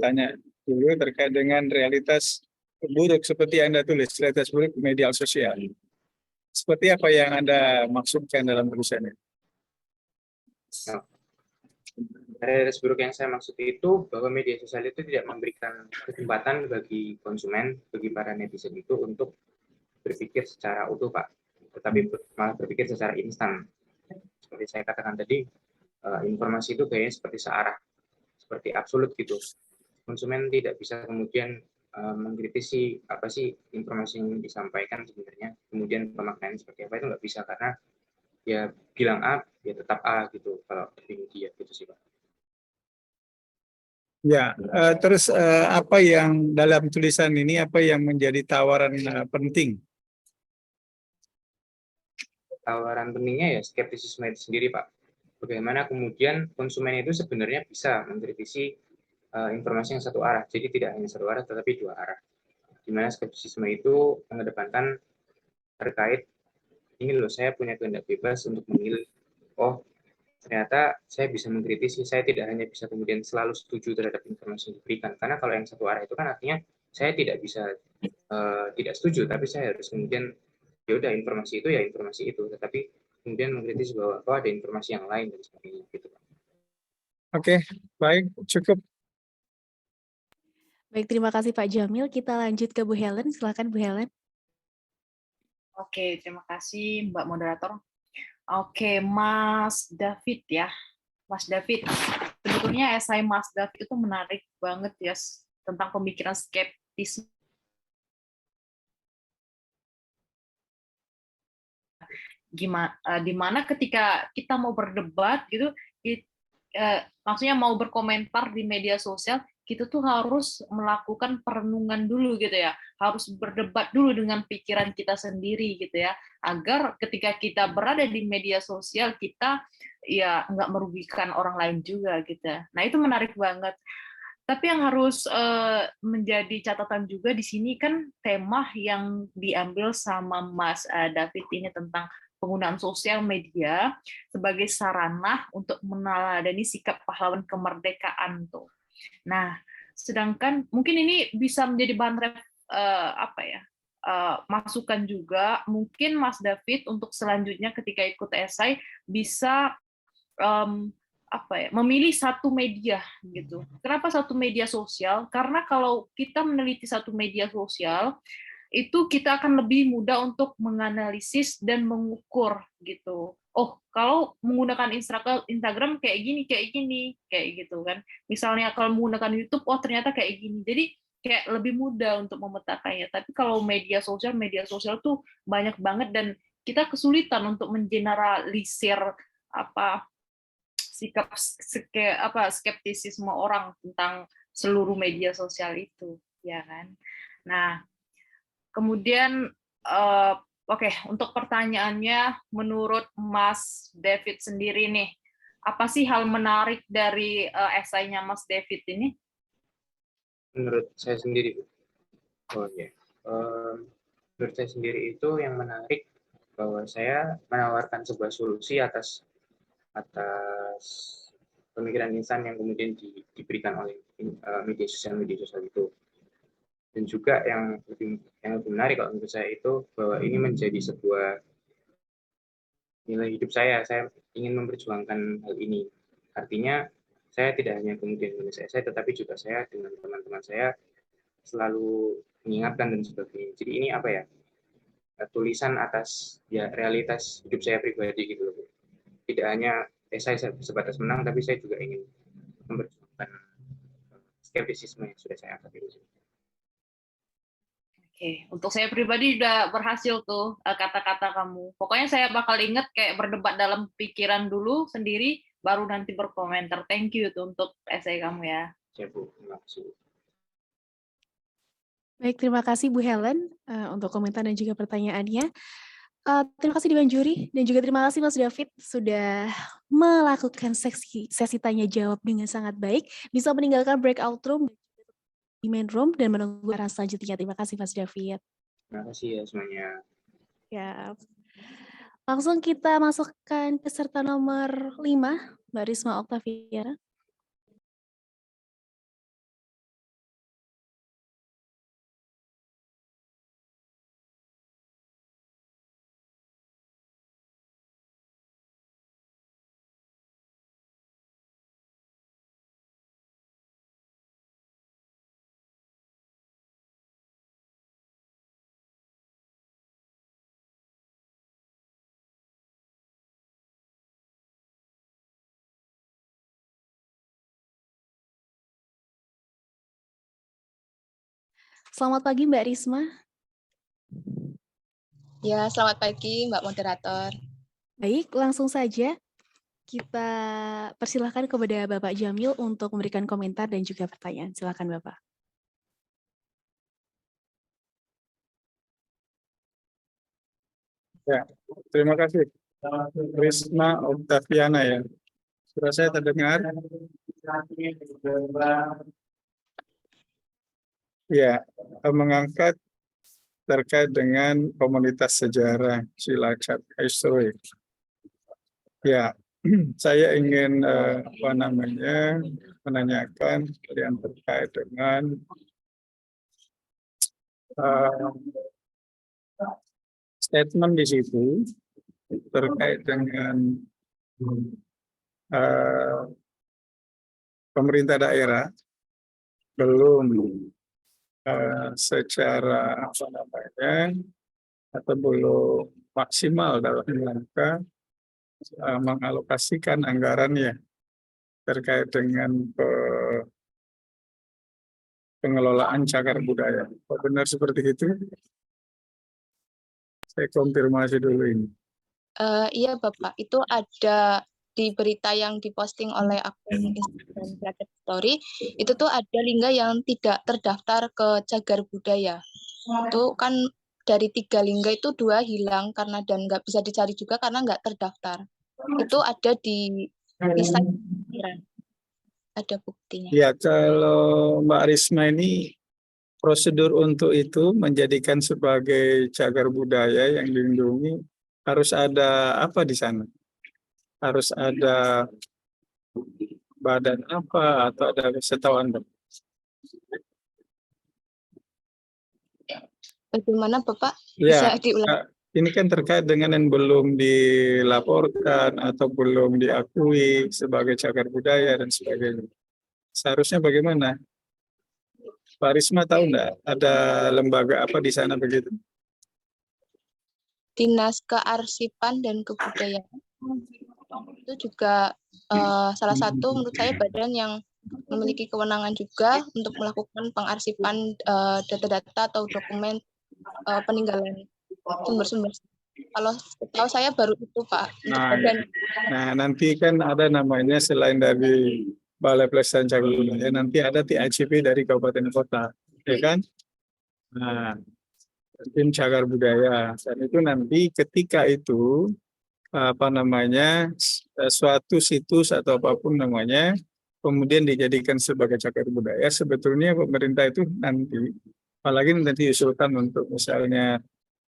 tanya dulu terkait dengan realitas buruk seperti Anda tulis, realitas buruk media sosial. Seperti apa yang Anda maksudkan dalam tulisan ini? Nah, realitas buruk yang saya maksud itu bahwa media sosial itu tidak memberikan kesempatan bagi konsumen, bagi para netizen itu untuk berpikir secara utuh, Pak. Tetapi malah berpikir secara instan. Seperti saya katakan tadi, informasi itu kayaknya seperti searah, seperti absolut gitu. Konsumen tidak bisa kemudian mengkritisi apa sih informasi yang disampaikan sebenarnya, kemudian pemaknaan seperti apa, itu nggak bisa, karena ya bilang A, ya tetap A gitu kalau di media gitu sih, Pak. Ya, terus apa yang dalam tulisan ini, apa yang menjadi tawaran penting? Tawaran pentingnya ya skeptisisme itu sendiri, Pak. Bagaimana kemudian konsumen itu sebenarnya bisa mengkritisi informasi yang satu arah. Jadi tidak hanya satu arah, tetapi dua arah. Di mana skeptisisme itu mengedepankan terkait, ini loh saya punya kehendak bebas untuk memilih, oh ternyata saya bisa mengkritisi, saya tidak hanya bisa kemudian selalu setuju terhadap informasi yang diberikan, karena kalau yang satu arah itu kan artinya saya tidak bisa tidak setuju, tapi saya harus kemudian ya udah informasi itu ya informasi itu, tetapi kemudian mengkritisi bahwa oh ada informasi yang lain dan sebagainya gitu. Oke, baik, cukup. Baik, terima kasih Pak Jamil. Kita lanjut ke Bu Helen. Silakan Bu Helen. Oke, terima kasih Mbak Moderator. Oke, Mas David ya. Mas David, sebetulnya esai Mas David itu menarik banget ya tentang pemikiran skeptis. Dimana ketika kita mau berdebat gitu, maksudnya mau berkomentar di media sosial, kita tuh harus melakukan perenungan dulu gitu ya, harus berdebat dulu dengan pikiran kita sendiri gitu ya, agar ketika kita berada di media sosial kita ya nggak merugikan orang lain juga gitu. Nah itu menarik banget. Tapi yang harus menjadi catatan juga di sini kan tema yang diambil sama Mas David ini tentang penggunaan sosial media sebagai sarana untuk meneladani sikap pahlawan kemerdekaan tuh. Nah, sedangkan mungkin ini bisa menjadi bahan masukan juga. Mungkin Mas David untuk selanjutnya ketika ikut esai bisa memilih satu media gitu. Kenapa satu media sosial? Karena kalau kita meneliti satu media sosial, itu kita akan lebih mudah untuk menganalisis dan mengukur gitu. Oh, kalau menggunakan Instagram kayak gini, kayak gitu kan. Misalnya kalau menggunakan YouTube, oh ternyata kayak gini. Jadi kayak lebih mudah untuk memetakannya. Tapi kalau media sosial tuh banyak banget dan kita kesulitan untuk mengeneralisir sikap skeptisisme orang tentang seluruh media sosial itu, ya kan. Nah, kemudian untuk pertanyaannya, menurut Mas David sendiri nih, apa sih hal menarik dari esainya Mas David ini? Menurut saya sendiri, menurut saya sendiri itu yang menarik bahwa saya menawarkan sebuah solusi atas pemikiran insan yang kemudian diberikan oleh media sosial itu. Dan juga yang lebih menarik kalau menurut saya itu bahwa ini menjadi sebuah nilai hidup saya ingin memperjuangkan hal ini. Artinya saya tidak hanya kemudian menulis esai, tetapi juga saya dengan teman-teman saya selalu mengingatkan dan sebagainya. Jadi ini tulisan atas realitas hidup saya pribadi gitu loh. Tidak hanya esai sebatas menang, tapi saya juga ingin memperjuangkan skeptisisme yang sudah saya angkat di sini. Oke, untuk saya pribadi udah berhasil tuh kata-kata kamu. Pokoknya saya bakal inget kayak berdebat dalam pikiran dulu sendiri, baru nanti berkomentar. Thank you tuh untuk esai kamu ya. Ya Bu, terima kasih. Baik, terima kasih Bu Helen untuk komentar dan juga pertanyaannya. Terima kasih Dewan Juri dan juga terima kasih Mas David sudah melakukan sesi tanya jawab dengan sangat baik. Bisa meninggalkan breakout room di main room dan menunggu arahan selanjutnya. Terima kasih Mas David. Terima kasih ya semuanya. Ya. Langsung kita masukkan peserta nomor 5, Mbak Risma Oktaviana. Selamat pagi Mbak Risma. Ya, selamat pagi Mbak Moderator. Baik, langsung saja kita persilahkan kepada Bapak Jamil untuk memberikan komentar dan juga pertanyaan. Silakan Bapak. Ya, terima kasih. Risma Oktaviana ya. Sudah saya terdengar? Ya, mengangkat terkait dengan komunitas sejarah Cilacap Historik. Ya, saya ingin menanyakan yang terkait dengan statement di situ terkait dengan pemerintah daerah belum secara atau belum maksimal dalam rangka mengalokasikan anggarannya terkait dengan pengelolaan cagar budaya. Apa benar seperti itu? Saya konfirmasi dulu ini. Iya Bapak, itu ada di berita yang diposting oleh akun Instagram Creative Story, itu tuh ada lingga yang tidak terdaftar ke cagar budaya. Itu kan dari 3 lingga itu 2 hilang karena dan nggak bisa dicari juga karena nggak terdaftar. Itu ada di Instagram, ada buktinya. Ya, kalau Mbak Risma ini prosedur untuk itu menjadikan sebagai cagar budaya yang dilindungi harus ada apa di sana? Harus ada badan apa atau ada setahu Anda? Bagaimana Bapak? Ya, Bisa diulang? ini kan terkait dengan yang belum dilaporkan atau belum diakui sebagai cagar budaya dan sebagainya. Seharusnya bagaimana? Pak Risma tahu nggak ada lembaga apa di sana begitu? Dinas Kearsipan dan Kebudayaan itu juga salah satu menurut saya badan yang memiliki kewenangan juga untuk melakukan pengarsipan data-data atau dokumen peninggalan sumber-sumber. Kalau tahu saya baru itu Pak. Nah, nanti kan ada namanya selain dari Balai Pelestarian Cagar Budaya, nanti ada TICP dari kabupaten kota, ya kan? Nah, tim cagar budaya. Dan itu nanti ketika itu suatu situs atau apapun namanya kemudian dijadikan sebagai cagar budaya, sebetulnya pemerintah itu nanti, apalagi nanti diusulkan untuk misalnya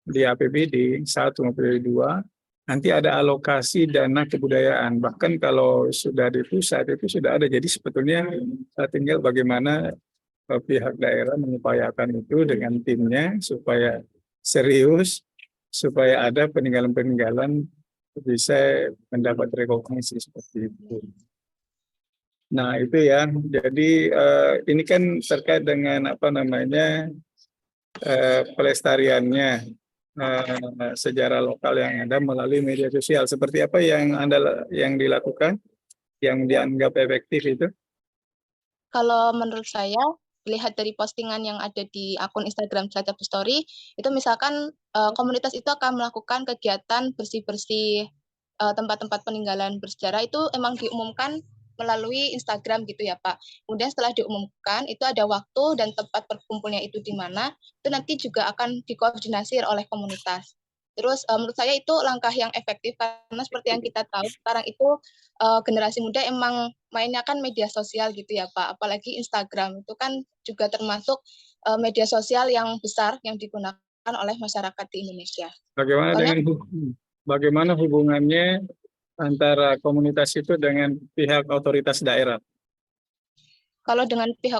di APBD 1 maupun 2, nanti ada alokasi dana kebudayaan. Bahkan kalau sudah di pusat itu sudah ada. Jadi sebetulnya tinggal bagaimana pihak daerah mengupayakan itu dengan timnya supaya serius, supaya ada peninggalan-peninggalan bisa mendapat rekognisi seperti itu. Nah itu ya. Jadi ini kan terkait dengan pelestariannya. Sejarah lokal yang ada melalui media sosial. Seperti apa yang dilakukan, yang dianggap efektif itu? Kalau menurut saya, lihat dari postingan yang ada di akun Instagram Creative Story, itu misalkan komunitas itu akan melakukan kegiatan bersih-bersih tempat-tempat peninggalan bersejarah itu emang diumumkan melalui Instagram gitu ya Pak. Kemudian setelah diumumkan itu ada waktu dan tempat berkumpulnya itu di mana, itu nanti juga akan dikoordinasi oleh komunitas. Terus menurut saya itu langkah yang efektif karena seperti yang kita tahu sekarang itu generasi muda emang mainnya kan media sosial gitu ya Pak. Apalagi Instagram itu kan juga termasuk media sosial yang besar yang digunakan oleh masyarakat di Indonesia. Bagaimana hubungannya antara komunitas itu dengan pihak otoritas daerah? Kalau dengan pihak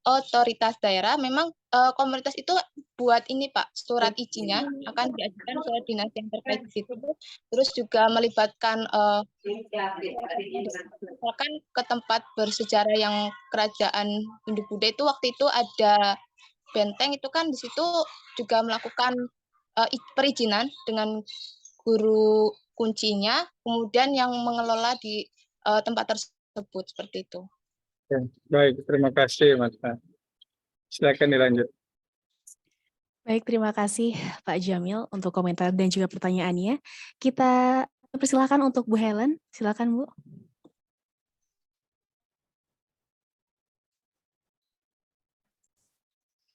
otoritas daerah, memang komunitas itu buat ini Pak, surat izinnya akan diajukan ke dinas yang terkait di situ. Terus juga melibatkan misalkan ke tempat bersejarah yang kerajaan Hindu-Buddha itu waktu itu ada benteng itu kan di situ juga melakukan perizinan dengan guru kuncinya, kemudian yang mengelola di tempat tersebut seperti itu. Ya, baik, terima kasih Mas. Silakan dilanjut. Baik, terima kasih Pak Jamil untuk komentar dan juga pertanyaannya. Kita persilakan untuk Bu Helen. Silakan Bu.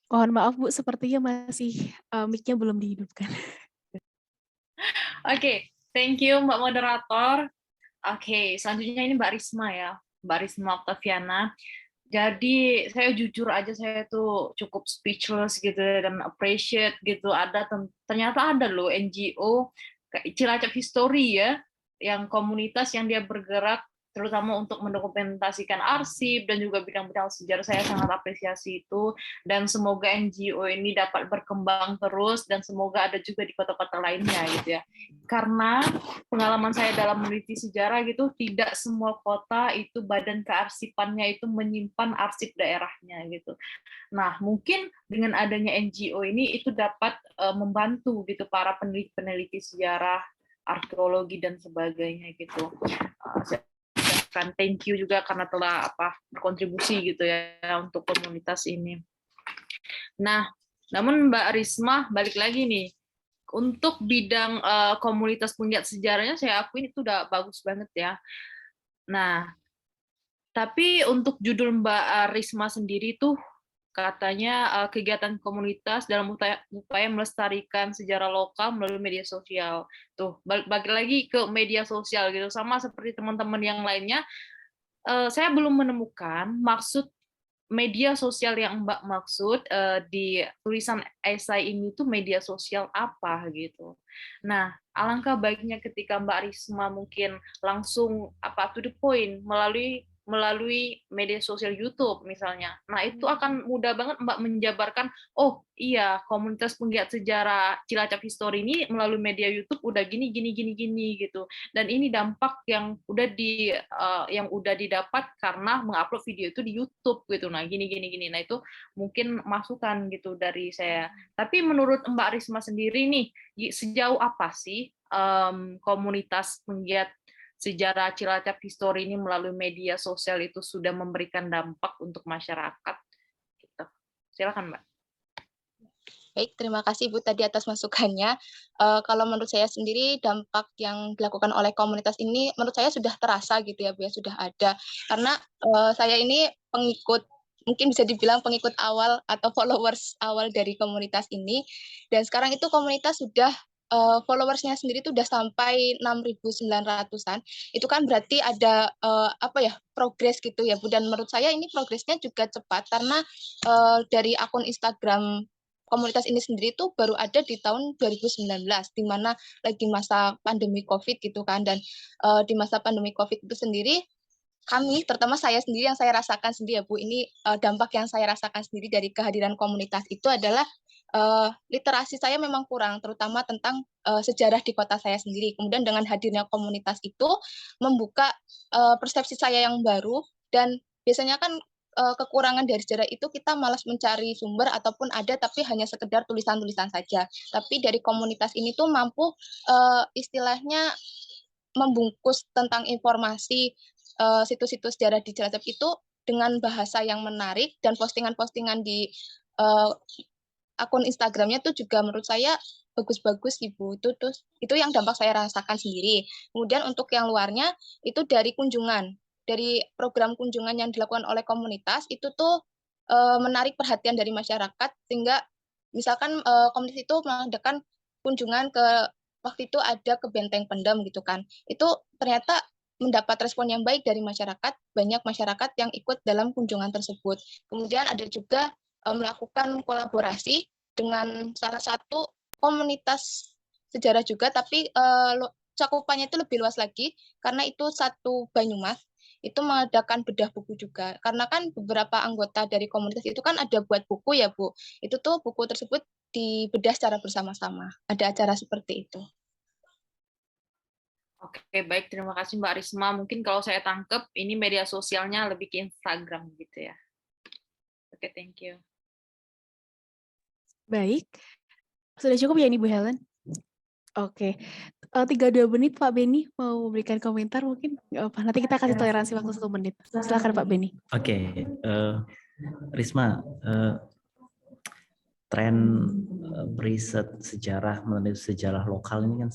Mohon maaf Bu, sepertinya masih mic-nya belum dihidupkan. Oke, thank you Mbak Moderator. Oke, selanjutnya ini Mbak Risma ya. Mbak Risma Octaviana. Jadi saya jujur aja saya tuh cukup speechless gitu dan appreciate gitu. Ternyata ada loh NGO Cilacap History ya. komunitas yang dia bergerak terutama untuk mendokumentasikan arsip dan juga bidang-bidang sejarah. Saya sangat apresiasi itu, dan semoga NGO ini dapat berkembang terus dan semoga ada juga di kota-kota lainnya gitu ya. Karena pengalaman saya dalam meneliti sejarah gitu, tidak semua kota itu badan kearsipannya itu menyimpan arsip daerahnya gitu. Nah, mungkin dengan adanya NGO ini itu dapat membantu gitu para peneliti sejarah, arkeologi dan sebagainya gitu. Thank you juga karena telah berkontribusi gitu ya untuk komunitas ini. Nah, namun Mbak Risma balik lagi nih, untuk bidang komunitas penggiat sejarahnya saya akuin itu udah bagus banget ya. Nah, tapi untuk judul Mbak Risma sendiri tuh katanya kegiatan komunitas dalam upaya melestarikan sejarah lokal melalui media sosial. Tuh, balik lagi ke media sosial gitu, sama seperti teman-teman yang lainnya. Saya belum menemukan maksud media sosial yang Mbak maksud di tulisan esai ini tuh media sosial apa gitu. Nah, alangkah baiknya ketika Mbak Risma mungkin langsung to the point melalui media sosial YouTube misalnya. Nah, itu akan mudah banget Mbak menjabarkan, oh iya, komunitas penggiat sejarah Cilacap History ini melalui media YouTube udah gini gitu. Dan ini dampak yang udah didapat karena mengupload video itu di YouTube gitu. Nah, gini. Nah, itu mungkin masukan gitu dari saya. Tapi menurut Mbak Risma sendiri nih, sejauh apa sih komunitas penggiat sejarah Cilacap History ini melalui media sosial itu sudah memberikan dampak untuk masyarakat? Gitu. Silakan, Mbak. Baik, terima kasih Bu tadi atas masukannya. Kalau menurut saya sendiri dampak yang dilakukan oleh komunitas ini menurut saya sudah terasa gitu ya Bu ya, sudah ada. Karena saya ini pengikut, mungkin bisa dibilang pengikut awal atau followers awal dari komunitas ini, dan sekarang itu komunitas sudah followersnya sendiri itu udah sampai 6.900-an. Itu kan berarti ada progres gitu ya Bu, dan menurut saya ini progresnya juga cepat karena dari akun Instagram komunitas ini sendiri itu baru ada di tahun 2019, di mana lagi masa pandemi COVID gitu kan, dan di masa pandemi COVID itu sendiri kami, terutama saya sendiri yang saya rasakan sendiri ya Bu, ini dampak yang saya rasakan sendiri dari kehadiran komunitas itu adalah literasi saya memang kurang, terutama tentang sejarah di kota saya sendiri. Kemudian dengan hadirnya komunitas itu membuka persepsi saya yang baru, dan biasanya kan kekurangan dari sejarah itu kita malas mencari sumber ataupun ada tapi hanya sekedar tulisan-tulisan saja. Tapi dari komunitas ini tuh mampu istilahnya membungkus tentang informasi situs-situs sejarah di Cilacap itu dengan bahasa yang menarik, dan postingan-postingan di akun Instagramnya itu juga menurut saya bagus-bagus Ibu. Itu yang dampak saya rasakan sendiri. Kemudian untuk yang luarnya itu dari kunjungan, dari program kunjungan yang dilakukan oleh komunitas itu tuh menarik perhatian dari masyarakat, sehingga misalkan komunitas itu mengadakan kunjungan waktu itu ada ke Benteng Pendem gitu kan. Itu ternyata mendapat respon yang baik dari masyarakat, banyak masyarakat yang ikut dalam kunjungan tersebut. Kemudian ada juga melakukan kolaborasi dengan salah satu komunitas sejarah juga, tapi cakupannya itu lebih luas lagi, karena itu satu Banyumas, itu mengadakan bedah buku juga. Karena kan beberapa anggota dari komunitas itu kan ada buat buku ya Bu, itu tuh buku tersebut dibedah secara bersama-sama. Ada acara seperti itu. Oke, baik. Terima kasih Mbak Risma. Mungkin kalau saya tangkap, ini media sosialnya lebih ke Instagram gitu ya. Oke, thank you. Baik. Sudah cukup ya ini Bu Helen? Oke. 32 menit Pak Beni mau memberikan komentar mungkin? Nggak apa, nanti kita kasih toleransi waktu 1 menit. Silakan Pak Beni. Oke, Risma, tren riset sejarah mengenai sejarah lokal ini kan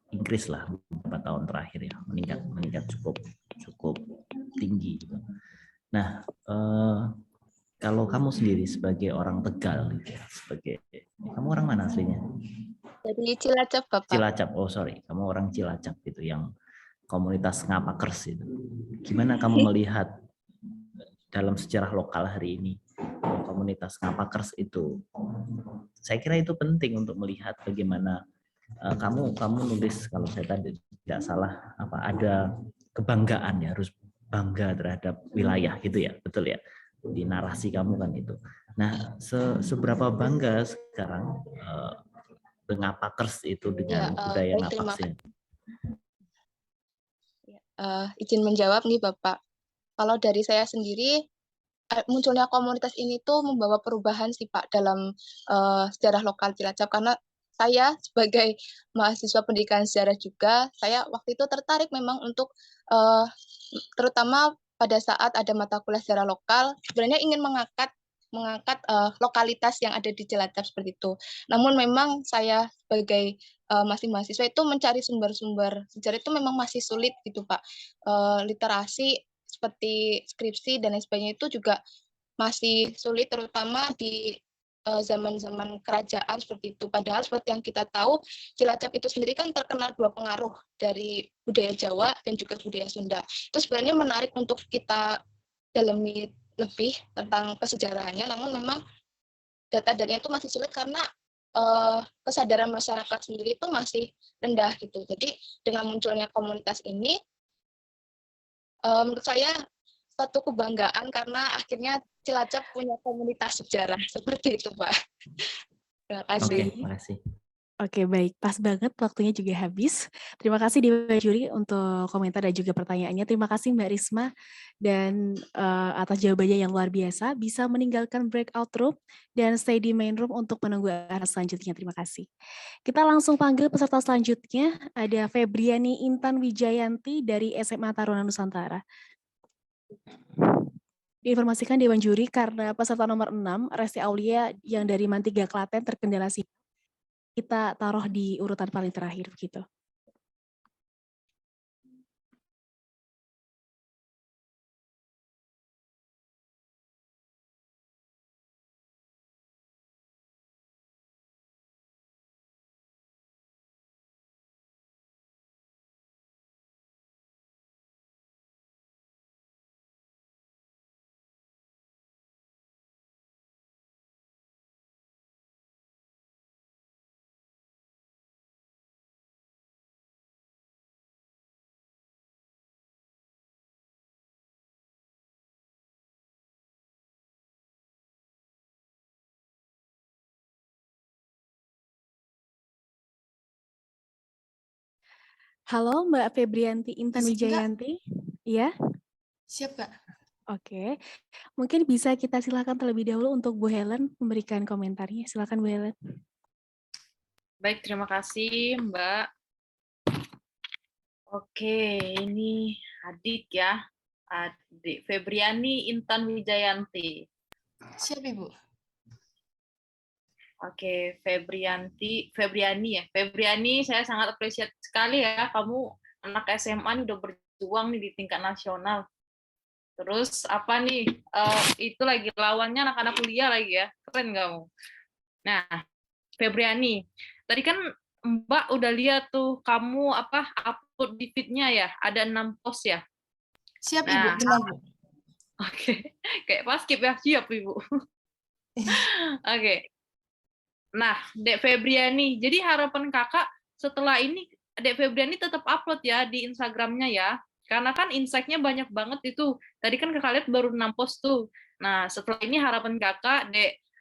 increase lah beberapa tahun terakhir ya, meningkat cukup tinggi. Nah, kalau kamu sendiri sebagai orang Tegal, gitu ya, kamu orang mana aslinya? Dari Cilacap, Bapak. Cilacap, kamu orang Cilacap gitu, yang komunitas Ngapakers itu. Gimana kamu melihat dalam sejarah lokal hari ini komunitas Ngapakers itu? Saya kira itu penting untuk melihat bagaimana kamu nulis kalau saya tadi tidak salah ada kebanggaan ya, harus bangga terhadap wilayah gitu ya, betul ya, di narasi kamu kan itu. Nah, seberapa bangga sekarang Ngapakers itu dengan budaya baik, terima Ngapak sini? Izin menjawab nih Bapak. Kalau dari saya sendiri, munculnya komunitas ini tuh membawa perubahan sih Pak dalam sejarah lokal Cilacap, karena saya sebagai mahasiswa pendidikan sejarah juga, saya waktu itu tertarik memang untuk terutama pada saat ada mata kuliah sejarah lokal, sebenarnya ingin mengangkat lokalitas yang ada di Cilacap seperti itu. Namun memang saya sebagai masih mahasiswa itu mencari sumber-sumber sejarah itu memang masih sulit gitu Pak. Literasi seperti skripsi dan lain sebagainya itu juga masih sulit, terutama di zaman-zaman kerajaan seperti itu. Padahal seperti yang kita tahu, Cilacap itu sendiri kan terkenal dua pengaruh dari budaya Jawa dan juga budaya Sunda. Itu sebenarnya menarik untuk kita dalami lebih tentang kesejarahannya, namun memang data-datanya itu masih sulit karena kesadaran masyarakat sendiri itu masih rendah gitu. Jadi dengan munculnya komunitas ini, menurut saya satu kebanggaan karena akhirnya Cilacap punya komunitas sejarah seperti itu, Pak. Terima kasih. Oke, makasih. Oke, baik. Pas banget, waktunya juga habis. Terima kasih Dewa Juri untuk komentar dan juga pertanyaannya. Terima kasih Mbak Risma dan atas jawabannya yang luar biasa. Bisa meninggalkan breakout room dan stay di main room untuk menunggu arah selanjutnya. Terima kasih. Kita langsung panggil peserta selanjutnya. Ada Febriani Intan Wijayanti dari SMA Taruna Nusantara. Diinformasikan Dewan Juri karena peserta nomor 6, Resti Aulia yang dari Mantiga Klaten terkendala sinyal. Kita taruh di urutan paling terakhir begitu. Halo Mbak Febrianti Intan Wijayanti. Iya? Siap, Kak. Oke. Mungkin bisa kita silakan terlebih dahulu untuk Bu Helen memberikan komentarnya. Silakan Bu Helen. Baik, terima kasih Mbak. Oke, ini adik ya. Adik Febriani Intan Wijayanti. Siap, Ibu. Oke, Febriani ya. Febriani, saya sangat appreciate sekali ya. Kamu anak SMA nih udah berjuang nih di tingkat nasional. Terus apa nih? Itu lagi lawannya anak-anak kuliah lagi ya. Keren kamu. Nah, Febriani, tadi kan Mbak udah lihat tuh kamu upload di feed-nya ya. Ada 6 post ya. Siap, Nah, Ibu. Benar, Bu. Oke, kayak paskib ya. Siap, Ibu. Oke. Nah, Dek Febriani, jadi harapan kakak setelah ini Dek Febriani tetap upload ya di Instagramnya ya, karena kan insight-nya banyak banget itu. Tadi kan kakak lihat baru 6 post tuh. Nah, setelah ini harapan kakak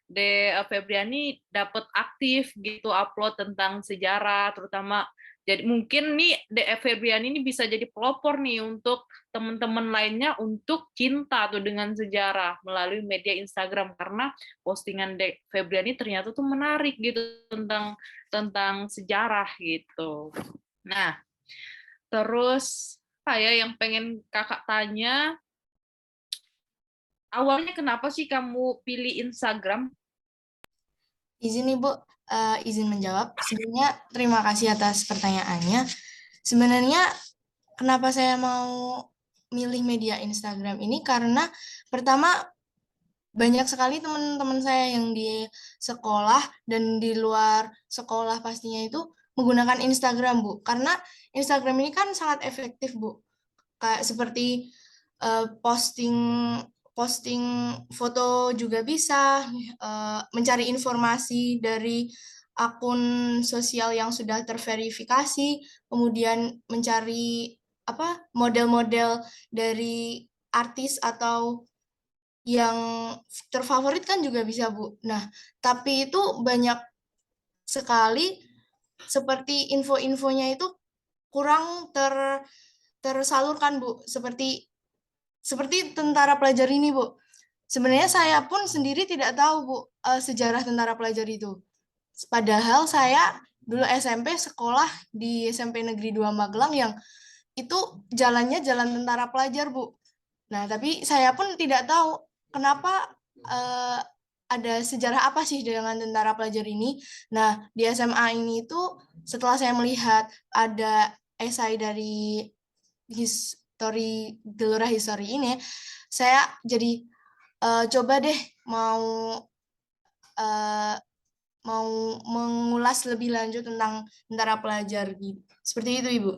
Dek Febriani dapat aktif gitu upload tentang sejarah, terutama. Jadi mungkin nih Dek Febriani ini bisa jadi pelopor nih untuk teman-teman lainnya untuk cinta tuh dengan sejarah melalui media Instagram, karena postingan Dek Febriani ternyata tuh menarik gitu tentang sejarah gitu. Nah, terus apa ya yang pengen kakak tanya, awalnya kenapa sih kamu pilih Instagram? Izin, Ibu, izin menjawab. Sebelumnya terima kasih atas pertanyaannya. Sebenarnya kenapa saya mau milih media Instagram ini karena pertama banyak sekali teman-teman saya yang di sekolah dan di luar sekolah pastinya itu menggunakan Instagram, Bu. Karena Instagram ini kan sangat efektif, Bu. Kayak seperti posting foto juga bisa, mencari informasi dari akun sosial yang sudah terverifikasi, kemudian mencari model-model dari artis atau yang terfavorit kan juga bisa, Bu. Nah, tapi itu banyak sekali seperti info-infonya itu kurang tersalurkan, Bu. Seperti tentara pelajar ini, Bu. Sebenarnya saya pun sendiri tidak tahu, Bu, sejarah tentara pelajar itu. Padahal saya dulu SMP sekolah di SMP Negeri 2 Magelang yang itu jalannya jalan tentara pelajar, Bu. Nah, tapi saya pun tidak tahu kenapa ada sejarah apa sih dengan tentara pelajar ini. Nah, di SMA ini itu setelah saya melihat ada esai dari Gelora History ini, saya jadi coba deh mau mengulas lebih lanjut tentang tentara pelajar gitu. Seperti itu, Ibu.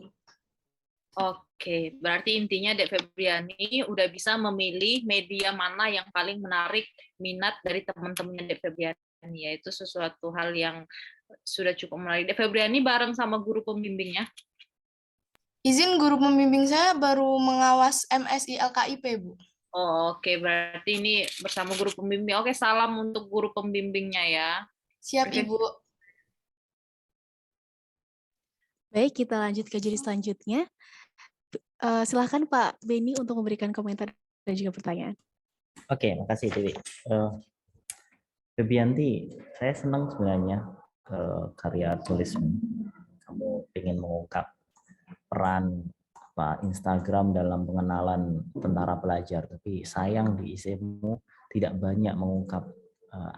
Oke, berarti intinya Dek Febriani udah bisa memilih media mana yang paling menarik minat dari teman-teman Dek Febriani, yaitu sesuatu hal yang sudah cukup menarik. Dek Febriani bareng sama guru pembimbingnya? Izin, guru pembimbing saya baru mengawas MSI LKIP, Bu. Oh, oke, berarti ini bersama guru pembimbing. Oke, salam untuk guru pembimbingnya ya. Siap, Ibu. Baik, kita lanjut ke juri selanjutnya. Silahkan Pak Beni untuk memberikan komentar dan juga pertanyaan. Oke, makasih Dewi. Febianti, saya senang sebenarnya karya tulismu. Kamu ingin mengungkap peran Instagram dalam pengenalan tentara pelajar, tapi sayang di isimu tidak banyak mengungkap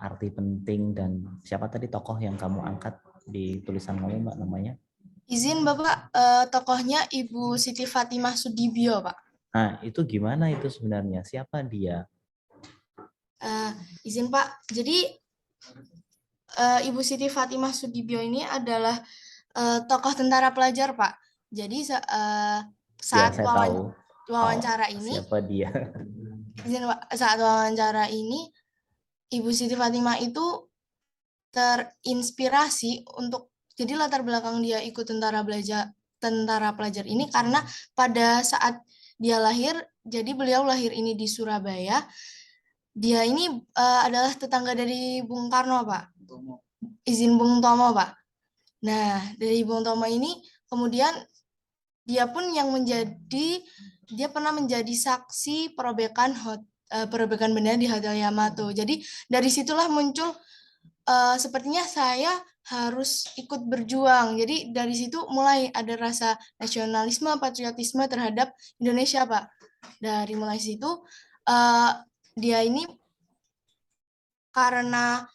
arti penting dan siapa tadi tokoh yang kamu angkat di tulisan kamu, Mbak, namanya? Izin Bapak, tokohnya Ibu Siti Fatimah Sudibyo, Pak. Nah, itu gimana itu sebenarnya? Siapa dia? Izin Pak, jadi Ibu Siti Fatimah Sudibyo ini adalah tokoh tentara pelajar, Pak. Jadi saat wawancara ini, siapa dia? Izin Pak, saat wawancara ini Ibu Siti Fatimah itu terinspirasi untuk jadi latar belakang dia ikut tentara pelajar ini karena pada saat dia lahir, jadi beliau lahir ini di Surabaya. Dia ini adalah tetangga dari Bung Karno, Pak. Izin Bung Tomo, Pak. Nah, dari Bung Tomo ini kemudian dia pun yang dia pernah menjadi saksi perobekan bendera di Hotel Yamato. Jadi dari situlah muncul sepertinya saya harus ikut berjuang. Jadi dari situ mulai ada rasa nasionalisme, patriotisme terhadap Indonesia, Pak. Dari mulai situ dia ini karena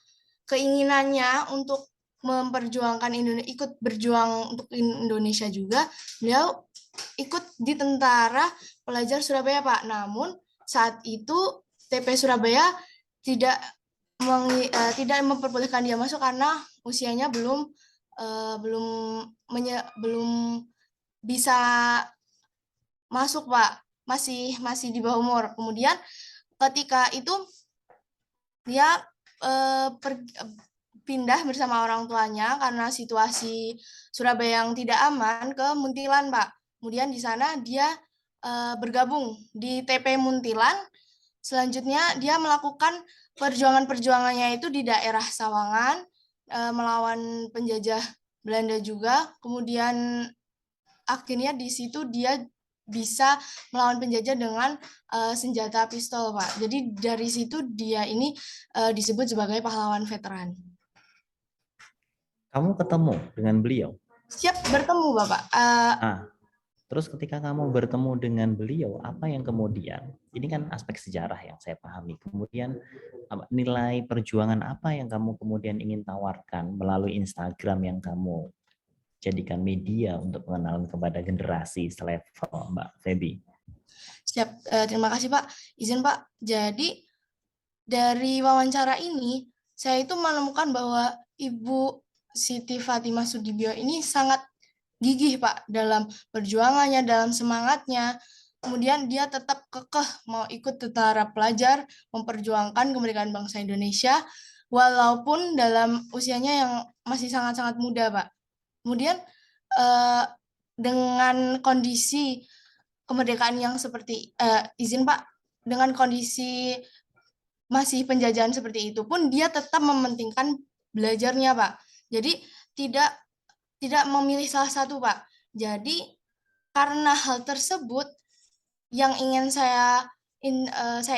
keinginannya untuk memperjuangkan Indonesia, ikut berjuang untuk Indonesia juga, beliau ikut di tentara pelajar Surabaya, Pak. Namun saat itu TP Surabaya tidak memperbolehkan dia masuk karena usianya belum bisa masuk, Pak. Masih di bawah umur. Kemudian ketika itu dia pindah bersama orang tuanya karena situasi Surabaya yang tidak aman ke Muntilan, Pak. Kemudian di sana dia bergabung di TP Muntilan. Selanjutnya dia melakukan perjuangannya itu di daerah Sawangan, melawan penjajah Belanda juga. Kemudian akhirnya di situ dia bisa melawan penjajah dengan senjata pistol, Pak. Jadi dari situ dia ini disebut sebagai pahlawan veteran. Kamu ketemu dengan beliau? Siap bertemu, Bapak. Terus ketika kamu bertemu dengan beliau, apa yang kemudian, ini kan aspek sejarah yang saya pahami, kemudian nilai perjuangan apa yang kamu kemudian ingin tawarkan melalui Instagram yang kamu jadikan media untuk pengenalan kepada generasi selevel, Mbak Febi? Siap, terima kasih Pak. Izin Pak, jadi dari wawancara ini, saya itu menemukan bahwa Ibu Siti Fatimah Sudibyo ini sangat gigih, Pak, dalam perjuangannya, dalam semangatnya. Kemudian dia tetap kekeh mau ikut tentara pelajar, memperjuangkan kemerdekaan bangsa Indonesia. walaupun dalam usianya yang masih sangat-sangat muda, Pak. Kemudian dengan kondisi kemerdekaan yang seperti izin Pak, dengan kondisi masih penjajahan seperti itu pun dia tetap mementingkan belajarnya, Pak. Jadi tidak memilih salah satu, Pak. Jadi karena hal tersebut yang ingin saya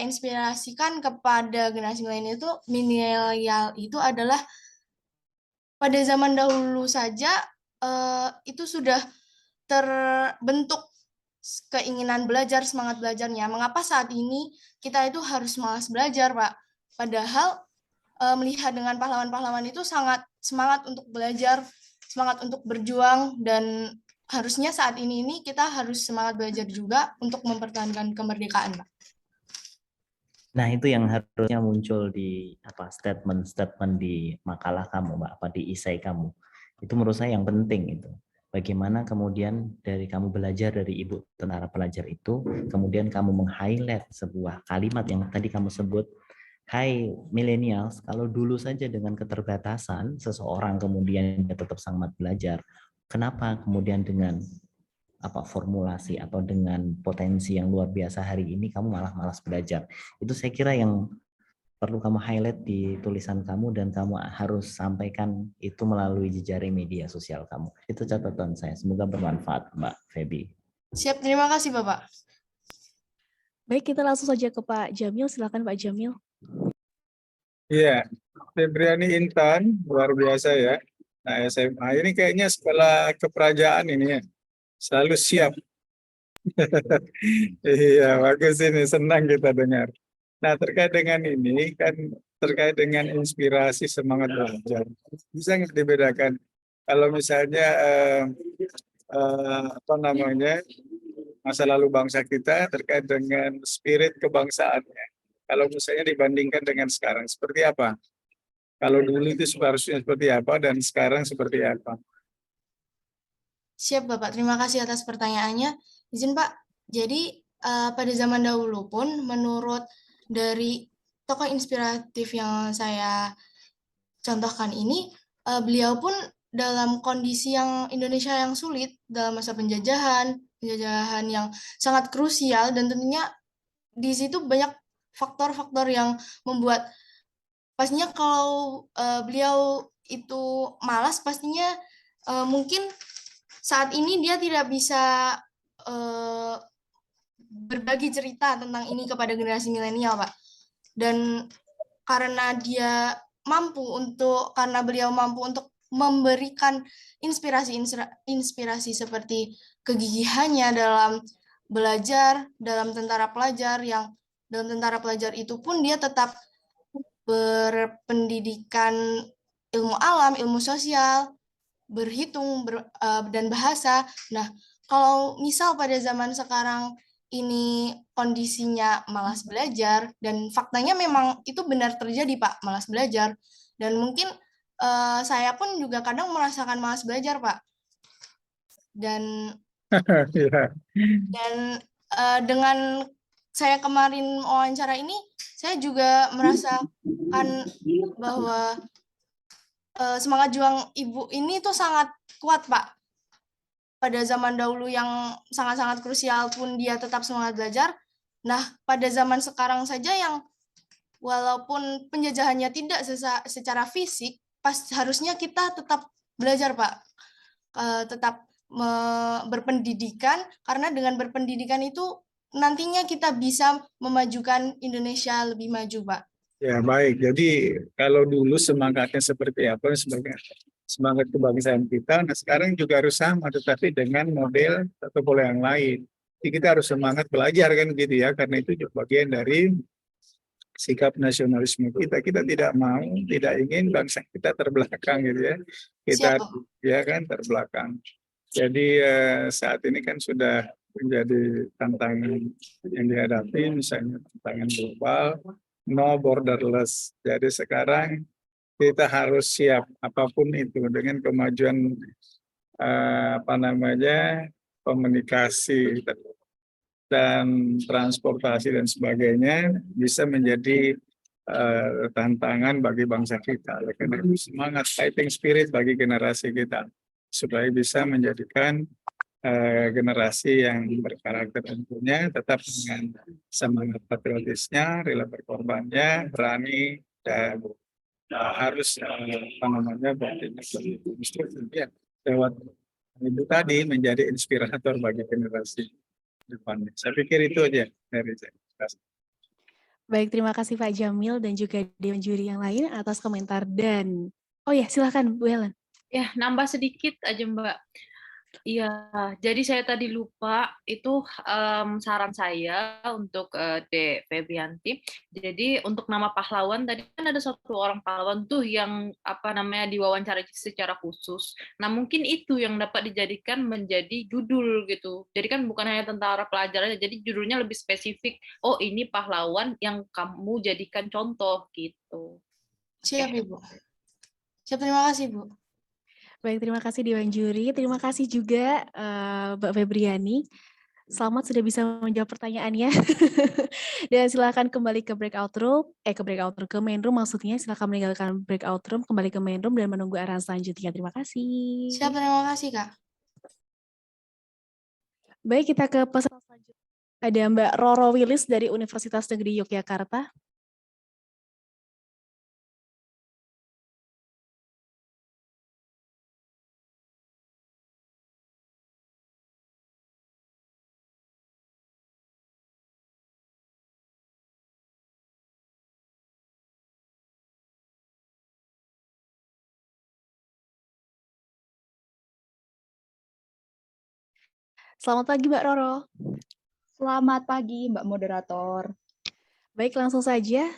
inspirasikan kepada generasi milenial itu adalah pada zaman dahulu saja itu sudah terbentuk keinginan belajar, semangat belajarnya. Mengapa saat ini kita itu harus malas belajar, Pak? Padahal melihat dengan pahlawan-pahlawan itu sangat semangat untuk belajar, semangat untuk berjuang, dan harusnya saat ini kita harus semangat belajar juga untuk mempertahankan kemerdekaan, Pak. Nah, itu yang harusnya muncul di statement-statement di makalah kamu, Mbak, di esai kamu. Itu menurut saya yang penting itu. Bagaimana kemudian dari kamu belajar dari Ibu Tentara Pelajar itu, kemudian kamu meng-highlight sebuah kalimat yang tadi kamu sebut, hai millennials, kalau dulu saja dengan keterbatasan seseorang kemudian dia tetap sangat belajar, kenapa kemudian dengan formulasi atau dengan potensi yang luar biasa hari ini kamu malah malas belajar? Itu saya kira yang perlu kamu highlight di tulisan kamu dan kamu harus sampaikan itu melalui jejaring media sosial kamu. Itu catatan saya. Semoga bermanfaat, Mbak Feby. Siap, terima kasih Bapak. Baik, kita langsung saja ke Pak Jamil. Silakan Pak Jamil. Iya, Febriani Intan, luar biasa ya. Nah, SMA ini kayaknya sekolah keperajaan ini ya. Selalu siap. Iya, bagus ini, senang kita dengar. Nah, terkait dengan ini kan terkait dengan inspirasi semangat belajar. Bisa nggak dibedakan? Kalau misalnya masa lalu bangsa kita terkait dengan spirit kebangsaannya. Kalau misalnya dibandingkan dengan sekarang, seperti apa? Kalau dulu itu seharusnya seperti apa dan sekarang seperti apa? Siap Bapak, terima kasih atas pertanyaannya. Izin Pak, jadi pada zaman dahulu pun menurut dari tokoh inspiratif yang saya contohkan ini, beliau pun dalam kondisi yang Indonesia yang sulit, dalam masa penjajahan yang sangat krusial, dan tentunya di situ banyak faktor-faktor yang membuat pastinya kalau beliau itu malas, pastinya mungkin saat ini dia tidak bisa berbagi cerita tentang ini kepada generasi milenial, Pak. Dan karena beliau mampu untuk memberikan inspirasi seperti kegigihannya dalam belajar, dalam tentara pelajar itu pun dia tetap berpendidikan ilmu alam, ilmu sosial, berhitung dan bahasa. Nah, kalau misal pada zaman sekarang ini kondisinya malas belajar, dan faktanya memang itu benar terjadi Pak, malas belajar, dan mungkin saya pun juga kadang merasakan malas belajar Pak, dan dengan saya kemarin wawancara ini, saya juga merasakan bahwa semangat juang ibu ini tuh sangat kuat Pak. Pada zaman dahulu yang sangat-sangat krusial pun dia tetap semangat belajar. Nah, pada zaman sekarang saja yang walaupun penjajahannya tidak secara fisik, harusnya kita tetap belajar Pak. Tetap berpendidikan, karena dengan berpendidikan itu nantinya kita bisa memajukan Indonesia lebih maju Pak. Ya baik, jadi kalau dulu semangatnya seperti apa, semangat kebangsaan kita, nah sekarang juga harus sama, tetapi dengan model atau pola yang lain. Jadi kita harus semangat belajar kan gitu ya, karena itu juga bagian dari sikap nasionalisme kita. Kita tidak mau, tidak ingin bangsa kita terbelakang gitu ya. Kita ya kan terbelakang. Jadi saat ini kan sudah menjadi tantangan yang dihadapi, misalnya tantangan global, no borderless. Jadi sekarang kita harus siap apapun itu dengan kemajuan komunikasi dan transportasi dan sebagainya bisa menjadi tantangan bagi bangsa kita. Oleh karena itu semangat fighting spirit bagi generasi kita supaya bisa menjadikan generasi yang berkarakter tentunya tetap dengan semangat patriotisnya, rela berkorbannya, berani dan harus apa namanya ya, lewat itu tadi menjadi inspirator bagi generasi depannya. Saya pikir itu aja dari saya. Baik, terima kasih Pak Jamil dan juga Dewan Juri yang lain atas komentar dan oh ya silakan Bu Helen. Ya, nambah sedikit aja Mbak. Iya, jadi saya tadi lupa itu saran saya untuk Dek Febrianti. Jadi untuk nama pahlawan tadi kan ada satu orang pahlawan tuh yang apa namanya diwawancara secara khusus. Nah mungkin itu yang dapat dijadikan menjadi judul gitu. Jadi kan bukan hanya tentara pelajar aja, jadi judulnya lebih spesifik. Oh ini pahlawan yang kamu jadikan contoh gitu. Siap Ibu. Siap, terima kasih Bu. Baik, terima kasih Dewan Juri. Terima kasih juga Mbak Febriani. Selamat sudah bisa menjawab pertanyaannya. Dan silakan kembali ke breakout room, ke main room maksudnya. Silakan meninggalkan breakout room, kembali ke main room dan menunggu arahan selanjutnya. Terima kasih. Siap, terima kasih Kak. Baik, kita ke peserta selanjutnya. Ada Mbak Roro Wilis dari Universitas Negeri Yogyakarta. Selamat pagi Mbak Roro. Selamat pagi Mbak Moderator. Baik, langsung saja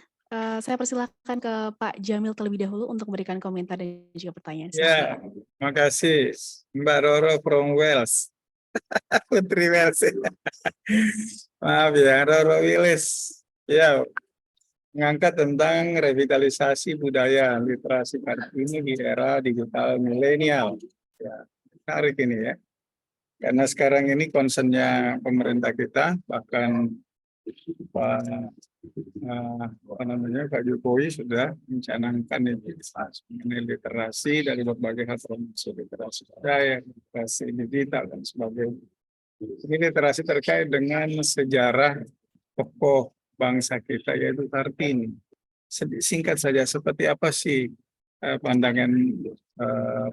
saya persilahkan ke Pak Jamil terlebih dahulu untuk memberikan komentar dan juga pertanyaan. Ya, terima kasih Mbak Roro from Wales. Putri Wales. Maaf ya, Roro Wilis. Ya, mengangkat tentang revitalisasi budaya literasi Kartini di era digital milenial. Ya, menarik ini ya. Karena sekarang ini concernnya pemerintah kita, bahkan Pak Jokowi sudah mencanangkan mengenai literasi dari berbagai hal, termasuk literasi budaya, literasi digital dan sebagainya. Ini literasi terkait dengan sejarah tokoh bangsa kita yaitu Kartini. Singkat saja, seperti apa sih pandangan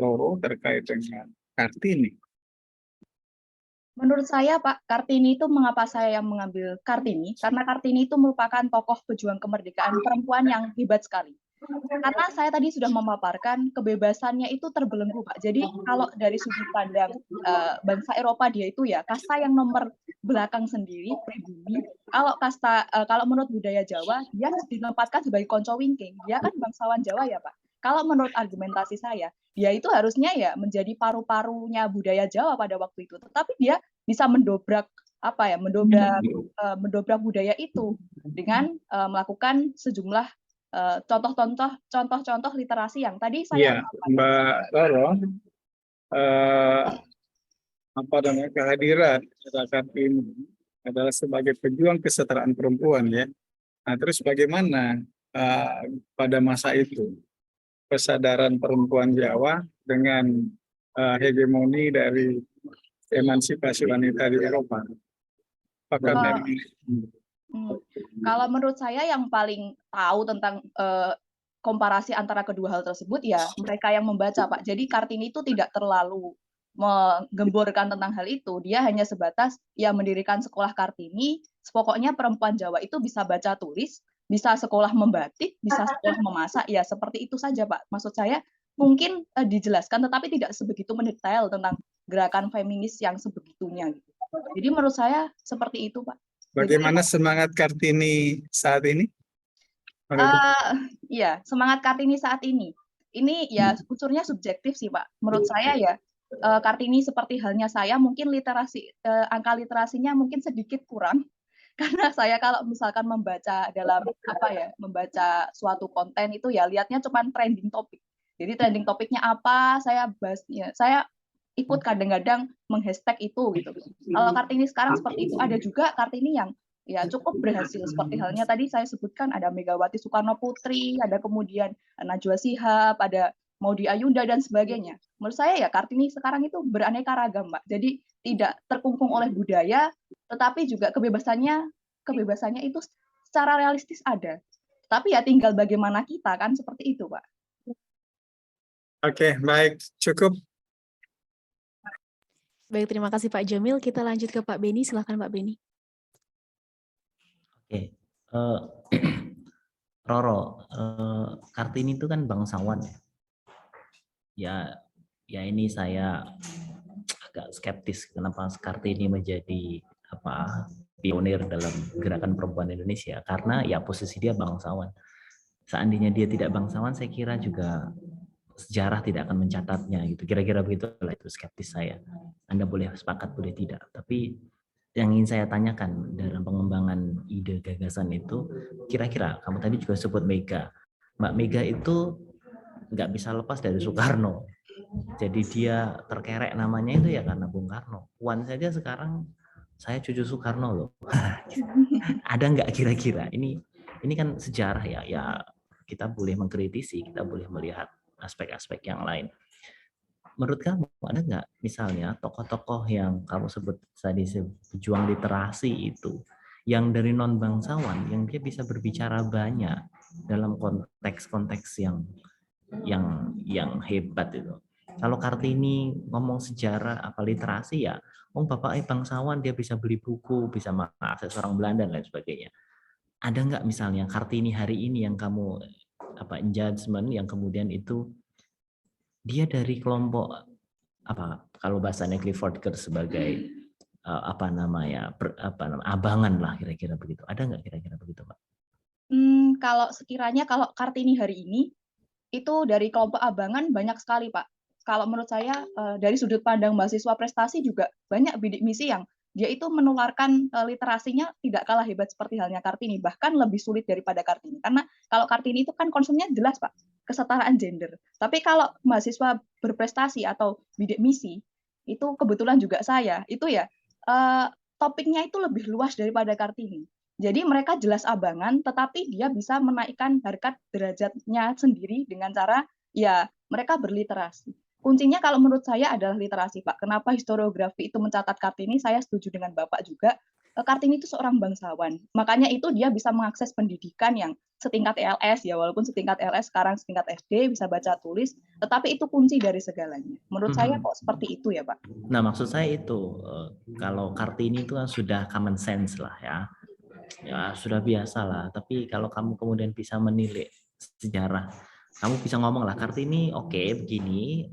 Roro terkait dengan Kartini? Menurut saya Pak, Kartini itu mengapa saya yang mengambil Kartini? Karena Kartini itu merupakan tokoh pejuang kemerdekaan perempuan yang hebat sekali. Karena saya tadi sudah memaparkan kebebasannya itu terbelenggu Pak. Jadi kalau dari sudut pandang bangsa Eropa dia itu ya kasta yang nomor belakang sendiri, pribumi. Kalau menurut budaya Jawa dia ditempatkan sebagai konco wingking. Dia kan bangsawan Jawa ya Pak. Kalau menurut argumentasi saya, dia itu harusnya ya menjadi paru-parunya budaya Jawa pada waktu itu. Tetapi dia bisa mendobrak mendobrak budaya itu dengan melakukan sejumlah contoh-contoh literasi yang tadi saya Mbak Roro, kehadiran Kartini adalah sebagai pejuang kesetaraan perempuan ya. Nah, terus bagaimana pada masa itu kesadaran perempuan Jawa dengan hegemoni dari emansipasi wanita di Eropa? Apakah kalau menurut saya yang paling tahu tentang komparasi antara kedua hal tersebut ya mereka yang membaca Pak. Jadi Kartini itu tidak terlalu menggemborkan tentang hal itu. Dia hanya sebatas ya mendirikan sekolah Kartini. Pokoknya perempuan Jawa itu bisa baca tulis, bisa sekolah membatik, bisa sekolah memasak, ya seperti itu saja Pak. Maksud saya mungkin dijelaskan tetapi tidak sebegitu mendetail tentang gerakan feminis yang sebegitunya gitu. Jadi menurut saya seperti itu Pak. Bagaimana semangat Kartini saat ini? Ya, semangat Kartini saat ini. Ini ya unsurnya subjektif sih Pak. Menurut saya ya Kartini seperti halnya saya mungkin angka literasinya mungkin sedikit kurang. Karena saya kalau misalkan membaca membaca suatu konten itu ya lihatnya cuma trending topik. Jadi trending topiknya apa, saya bahas ya, saya ikut kadang-kadang menghashtag itu gitu. Kalau Kartini sekarang seperti itu, ada juga Kartini yang ya cukup berhasil. Seperti halnya tadi saya sebutkan ada Megawati Soekarno Putri, ada kemudian Najwa Shihab, ada Maudy Ayunda dan sebagainya. Menurut saya ya Kartini sekarang itu beraneka ragam, Mbak. Jadi tidak terkungkung oleh budaya, tetapi juga kebebasannya itu secara realistis ada. Tapi ya tinggal bagaimana kita kan seperti itu, Pak. Oke, baik, cukup. Baik, terima kasih Pak Jamil. Kita lanjut ke Pak Beni. Silakan Pak Beni. Oke, Roro, Kartini itu kan bangsawan ya. Ya ini saya agak skeptis kenapa Kartini menjadi pionir dalam gerakan perempuan Indonesia, karena ya posisi dia bangsawan. Seandainya dia tidak bangsawan, saya kira juga sejarah tidak akan mencatatnya gitu. Kira-kira begitulah, itu skeptis saya. Anda boleh sepakat, boleh tidak. Tapi yang ingin saya tanyakan dalam pengembangan ide gagasan itu, kira-kira kamu tadi juga sebut Mega. Mbak Mega itu nggak bisa lepas dari Soekarno. Jadi dia terkerek namanya itu ya karena Bung Karno. Puan saja sekarang saya cucu Soekarno loh. Ada nggak kira-kira? Ini kan sejarah ya. Ya kita boleh mengkritisi, kita boleh melihat aspek-aspek yang lain. Menurut kamu ada nggak misalnya tokoh-tokoh yang kamu sebut tadi pejuang literasi itu, yang dari non bangsawan, yang dia bisa berbicara banyak dalam konteks-konteks yang hebat itu. Kalau Kartini ngomong sejarah apa literasi ya, bapaknya bangsawan, dia bisa beli buku, bisa mengakses orang Belanda dan lain sebagainya. Ada nggak misalnya Kartini hari ini yang kamu engagement yang kemudian itu dia dari kelompok kalau bahasanya Clifford Geertz sebagai abangan lah kira-kira begitu. Ada nggak kira-kira begitu, Pak? Kalau sekiranya kalau Kartini hari ini itu dari kelompok abangan banyak sekali, Pak. Kalau menurut saya dari sudut pandang mahasiswa prestasi juga banyak bidik misi yang dia itu menularkan literasinya tidak kalah hebat seperti halnya Kartini, bahkan lebih sulit daripada Kartini. Karena kalau Kartini itu kan concernnya jelas, Pak, kesetaraan gender. Tapi kalau mahasiswa berprestasi atau bidik misi, itu kebetulan juga saya, itu ya topiknya itu lebih luas daripada Kartini. Jadi mereka jelas abangan, tetapi dia bisa menaikkan harkat derajatnya sendiri dengan cara ya mereka berliterasi. Kuncinya kalau menurut saya adalah literasi, Pak. Kenapa historiografi itu mencatat Kartini? Saya setuju dengan Bapak juga. Kartini itu seorang bangsawan. Makanya itu dia bisa mengakses pendidikan yang setingkat ELS, ya walaupun setingkat ELS sekarang setingkat SD, bisa baca tulis, tetapi itu kunci dari segalanya. Menurut saya kok seperti itu ya, Pak. Nah, maksud saya itu, kalau Kartini itu kan sudah common sense lah ya. Ya sudah biasa lah, tapi kalau kamu kemudian bisa menilik sejarah, kamu bisa ngomong lah Kartini oke, begini,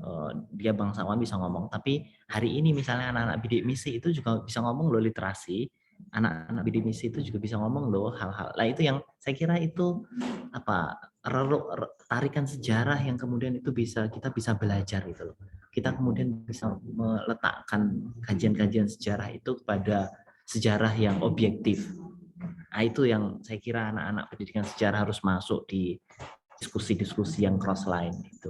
dia bangsawan bisa ngomong, tapi hari ini misalnya anak-anak bidik misi itu juga bisa ngomong loh literasi, anak-anak bidik misi itu juga bisa ngomong loh hal-hal. Nah itu yang saya kira itu tarikan sejarah yang kemudian itu kita bisa belajar itu loh. Kita kemudian bisa meletakkan kajian-kajian sejarah itu kepada sejarah yang objektif. Nah itu yang saya kira anak-anak pendidikan sejarah harus masuk di diskusi-diskusi yang cross line itu.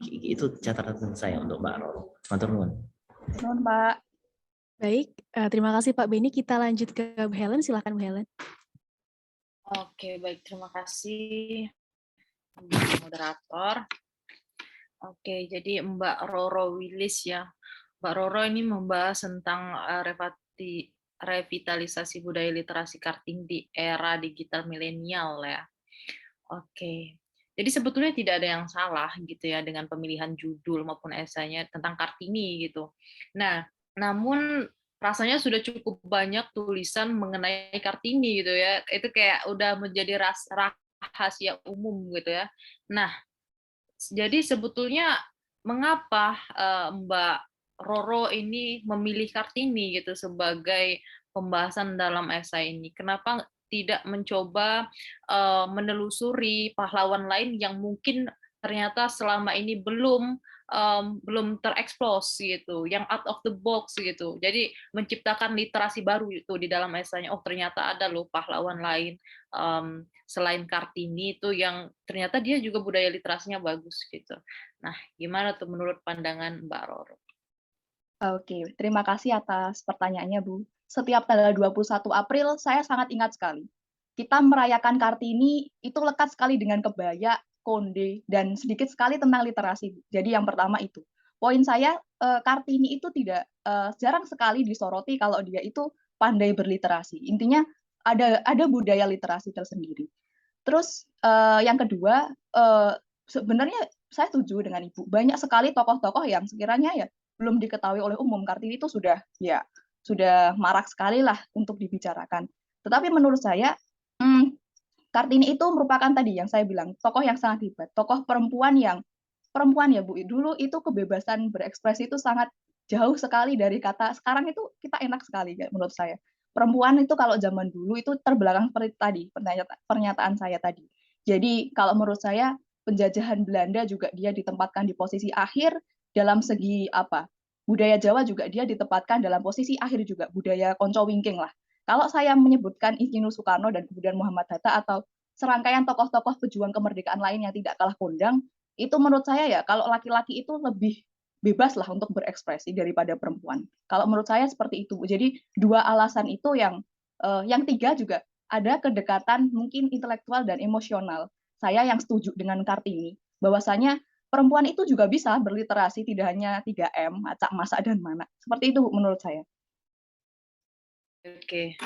Itu catatan saya untuk Mbak Roro. Matur nuwun. Nuwun, Pak. Baik, terima kasih Pak Beni. Kita lanjut ke Bu Helen. Silakan Bu Helen. Oke, baik, terima kasih moderator. Oke, jadi Mbak Roro Willis ya. Mbak Roro ini membahas tentang revitalisasi budaya literasi Kartini di era digital milenial ya. Oke. Jadi sebetulnya tidak ada yang salah gitu ya dengan pemilihan judul maupun esainya tentang Kartini gitu. Nah, namun rasanya sudah cukup banyak tulisan mengenai Kartini gitu ya. Itu kayak udah menjadi rahasia umum gitu ya. Nah, jadi sebetulnya mengapa Mbak Roro ini memilih Kartini gitu sebagai pembahasan dalam esai ini? Kenapa tidak mencoba menelusuri pahlawan lain yang mungkin ternyata selama ini belum tereksplos gitu, yang out of the box gitu. Jadi menciptakan literasi baru itu di dalam esainya. Oh ternyata ada loh pahlawan lain selain Kartini itu yang ternyata dia juga budaya literasinya bagus gitu. Nah, gimana tuh menurut pandangan Mbak Roro? Oke, terima kasih atas pertanyaannya, Bu. setiap tanggal 21 April saya sangat ingat sekali. Kita merayakan Kartini itu lekat sekali dengan kebaya, konde, dan sedikit sekali tentang literasi. Jadi yang pertama itu. Poin saya, Kartini itu tidak jarang sekali disoroti kalau dia itu pandai berliterasi. Intinya ada budaya literasi tersendiri. Terus yang kedua, sebenarnya saya setuju dengan Ibu. Banyak sekali tokoh-tokoh yang sekiranya ya belum diketahui oleh umum. Kartini itu sudah marak sekali lah untuk dibicarakan. Tetapi menurut saya, Kartini itu merupakan tadi yang saya bilang, tokoh yang sangat hebat. Tokoh perempuan ya Bu, dulu itu kebebasan berekspresi itu sangat jauh sekali dari kata, sekarang itu kita enak sekali menurut saya. Perempuan itu kalau zaman dulu itu terbelakang seperti tadi, pernyataan saya tadi. Jadi kalau menurut saya, penjajahan Belanda juga dia ditempatkan di posisi akhir, dalam segi budaya Jawa juga dia ditempatkan dalam posisi akhir juga, budaya konco wingking lah. Kalau saya menyebutkan Insinyur Soekarno dan kemudian Muhammad Hatta atau serangkaian tokoh-tokoh pejuang kemerdekaan lain yang tidak kalah kondang, itu menurut saya ya kalau laki-laki itu lebih bebas lah untuk berekspresi daripada perempuan. Kalau menurut saya seperti itu. Jadi dua alasan itu yang tiga juga ada kedekatan mungkin intelektual dan emosional. Saya yang setuju dengan Kartini bahwasanya perempuan itu juga bisa berliterasi, tidak hanya 3M, acak, masak, dan mana. Seperti itu menurut saya. Oke,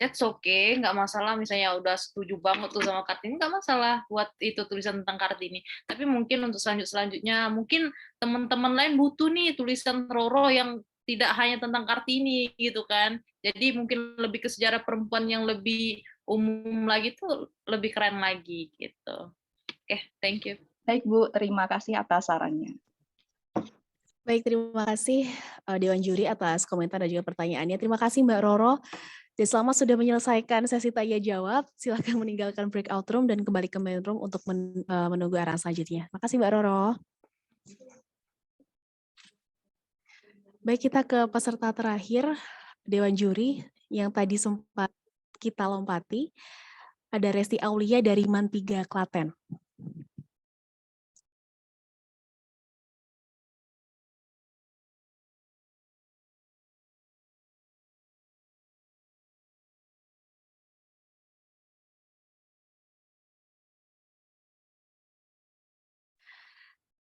that's okay, nggak masalah. Misalnya udah setuju banget tuh sama Kartini, nggak masalah buat itu tulisan tentang Kartini. Tapi mungkin untuk selanjutnya, mungkin teman-teman lain butuh nih tulisan Roro yang tidak hanya tentang Kartini gitu kan. Jadi mungkin lebih ke sejarah perempuan yang lebih umum lagi tuh lebih keren lagi gitu. Oke, thank you. Baik Bu, terima kasih atas sarannya. Baik, terima kasih Dewan Juri atas komentar dan juga pertanyaannya. Terima kasih Mbak Roro. Dan selama sudah menyelesaikan sesi tanya jawab, silakan meninggalkan breakout room dan kembali ke main room untuk menunggu arah selanjutnya. Terima kasih Mbak Roro. Baik, kita ke peserta terakhir, Dewan Juri, yang tadi sempat kita lompati. Ada Resti Aulia dari MAN 3 Klaten.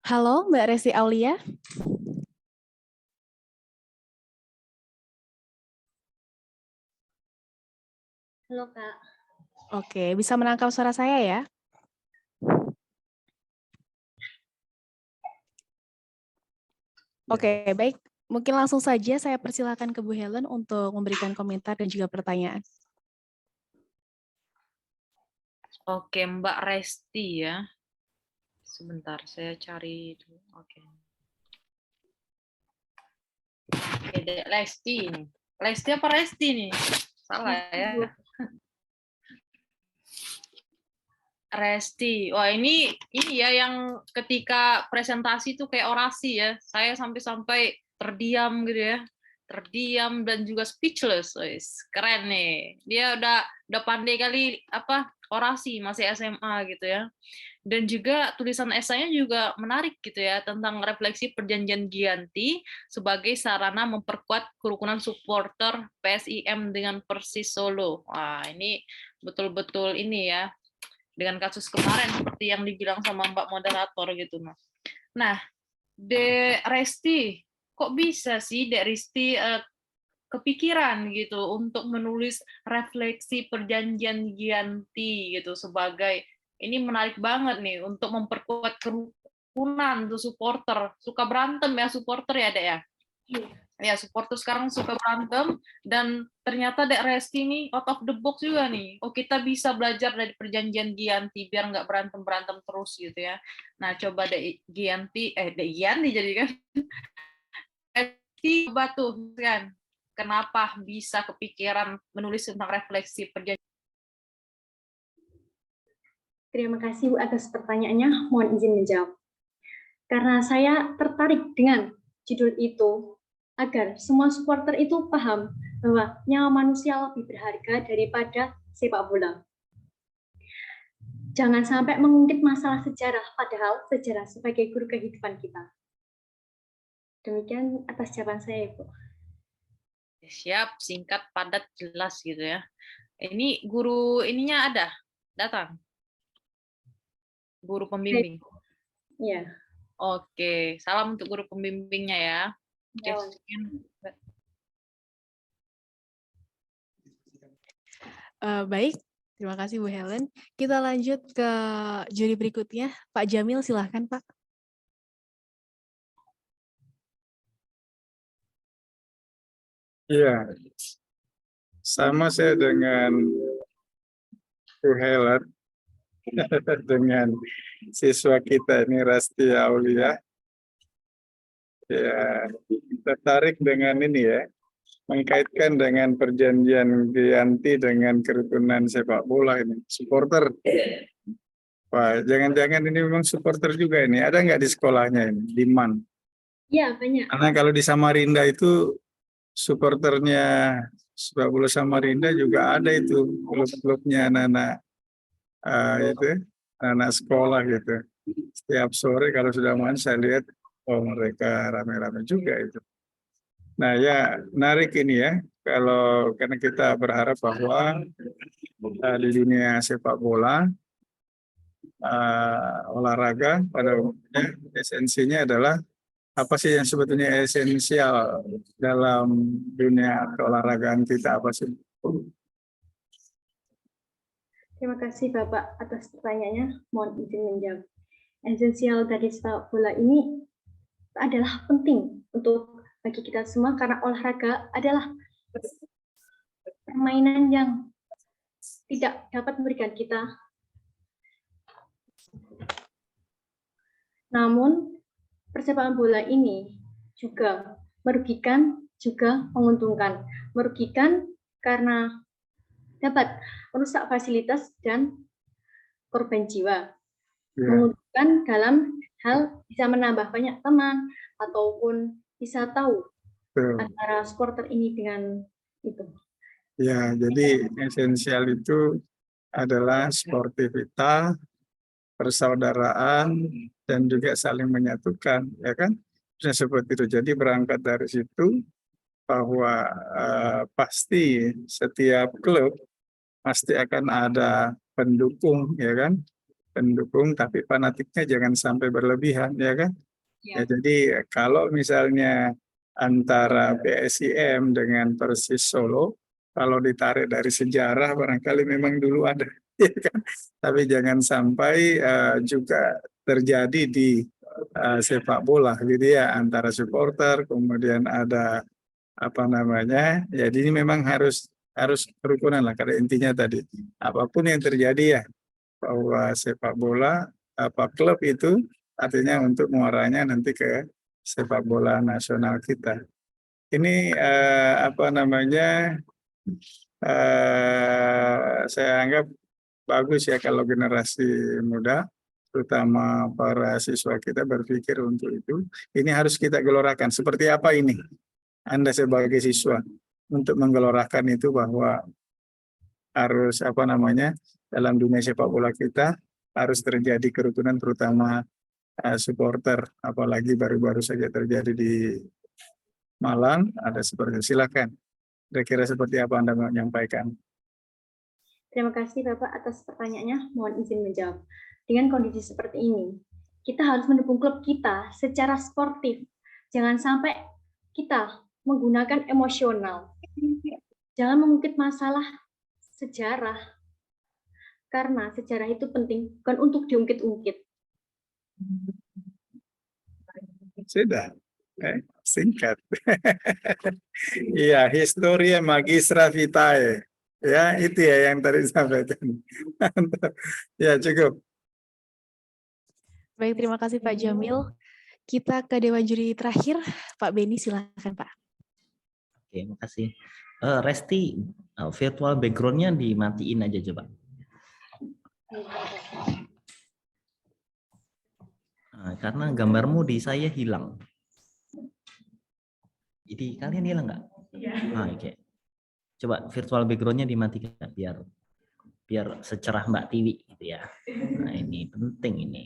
Halo, Mbak Resti Aulia. Halo, Kak. Oke, bisa menangkap suara saya ya? Oke, baik. Mungkin langsung saja saya persilakan ke Bu Helen untuk memberikan komentar dan juga pertanyaan. Oke, Mbak Resti ya. Sebentar, saya cari dulu. Oke, Dek Lesti nih. Lesti apa Resti nih? Salah ya. Resti. Wah, ini ya yang ketika presentasi tuh kayak orasi ya. Saya sampai terdiam gitu ya. Terdiam dan juga speechless. Keren nih. Dia udah pandai kali orasi masih SMA gitu ya. Dan juga tulisan esainya juga menarik gitu ya, tentang refleksi perjanjian Giyanti sebagai sarana memperkuat kerukunan supporter PSIM dengan Persis Solo. Wah, ini betul-betul ini ya, dengan kasus kemarin seperti yang dibilang sama Mbak moderator gitu. Nah, Dek Resti, kok bisa sih Dek Resti kepikiran gitu untuk menulis refleksi perjanjian Giyanti gitu sebagai ini menarik banget nih untuk memperkuat kerukunan tuh supporter. Suka berantem ya supporter ya, Dek ya? Ya, supporter sekarang suka berantem dan ternyata Dek Resti nih out of the box juga nih. Oh, kita bisa belajar dari perjanjian Giyanti biar nggak berantem-berantem terus gitu ya. Nah, coba Dek Giyanti jadi kan. Resti coba tuh kan. Kenapa bisa kepikiran menulis tentang refleksi perjanjian? Terima kasih Bu atas pertanyaannya, mohon izin menjawab. Karena saya tertarik dengan judul itu, agar semua supporter itu paham bahwa nyawa manusia lebih berharga daripada sepak bola. Jangan sampai mengungkit masalah sejarah, padahal sejarah sebagai guru kehidupan kita. Demikian atas jawaban saya, Bu. Siap, singkat, padat, jelas gitu ya. Ini guru ininya ada, datang. Guru pembimbing. Iya. Oke, salam untuk guru pembimbingnya ya. Oke, Ya. sekian. Baik, terima kasih Bu Helen. Kita lanjut ke juri berikutnya. Pak Jamil, silahkan Pak. Iya, sama saya dengan Bu Helen, dengan siswa kita ini Rasti Aulia. Ya, tertarik dengan ini ya, mengkaitkan dengan perjanjian Giyanti dengan kerukunan sepak bola ini. Supporter. Wah, jangan-jangan ini memang supporter juga ini. Ada nggak di sekolahnya ini, di MAN? Iya, banyak. Karena kalau di Samarinda itu supporternya sepak bola Samarinda juga ada itu klub-klubnya anak-anak itu anak sekolah gitu. Setiap sore kalau sudah main saya lihat mereka rame-rame juga itu. Nah ya menarik ini ya karena kita berharap bahwa di dunia sepak bola olahraga pada umumnya esensinya adalah apa sih yang sebetulnya esensial dalam dunia keolahragaan kita apa sih? Terima kasih Bapak atas pertanyaannya. Mohon izin menjawab. Esensial dari sepak bola ini adalah penting untuk bagi kita semua karena olahraga adalah permainan yang tidak dapat memberikan kita. Namun persepak bola ini juga merugikan, juga menguntungkan. Merugikan karena dapat merusak fasilitas dan korban jiwa. Menguntungkan dalam hal bisa menambah banyak teman ataupun bisa tahu antara supporter ini dengan itu. Ya, jadi esensial itu adalah sportivitas, persaudaraan, dan juga saling menyatukan, ya kan? Seperti itu. Jadi berangkat dari situ bahwa pasti setiap klub pasti akan ada pendukung, ya kan? Pendukung, tapi fanatiknya jangan sampai berlebihan, ya kan? Ya, jadi kalau misalnya antara PSIM dengan Persis Solo, kalau ditarik dari sejarah barangkali memang dulu ada, ya kan? Tapi jangan sampai juga terjadi di sepak bola, gitu ya, antara supporter, kemudian ada apa namanya, jadi ini memang harus kerukunan lah, karena intinya tadi apapun yang terjadi ya, bahwa sepak bola klub itu artinya untuk muaranya nanti ke sepak bola nasional kita. Ini apa namanya saya anggap bagus ya kalau generasi muda, terutama para siswa kita berpikir untuk itu. Ini harus kita gelorakan. Seperti apa ini? Anda sebagai siswa untuk menggelorakan itu bahwa harus apa namanya dalam dunia sepak bola kita harus terjadi kerukunan terutama supporter, apalagi baru-baru saja terjadi di Malang ada seperti itu. Silakan. Kira-kira seperti apa Anda menyampaikan? Terima kasih Bapak atas pertanyaannya. Mohon izin menjawab. Dengan kondisi seperti ini, kita harus mendukung klub kita secara sportif. Jangan sampai kita menggunakan emosional. Jangan mengungkit masalah sejarah. Karena sejarah itu penting, bukan untuk diungkit-ungkit. Sudah. Singkat. Iya, Historia Magistra Vitae. Ya, itu ya yang tadi disampaikan. Ya, cukup. Baik, terima kasih Pak Jamil. Kita ke Dewan Juri terakhir, Pak Beni, silakan Pak. Oke, makasih. Resti, virtual background-nya dimatiin aja coba. Karena gambarmu di saya hilang. Jadi kalian hilang nggak? Iya. Oke. Coba virtual background-nya dimatikan biar secerah Mbak Tiwi gitu ya. Nah, ini penting ini.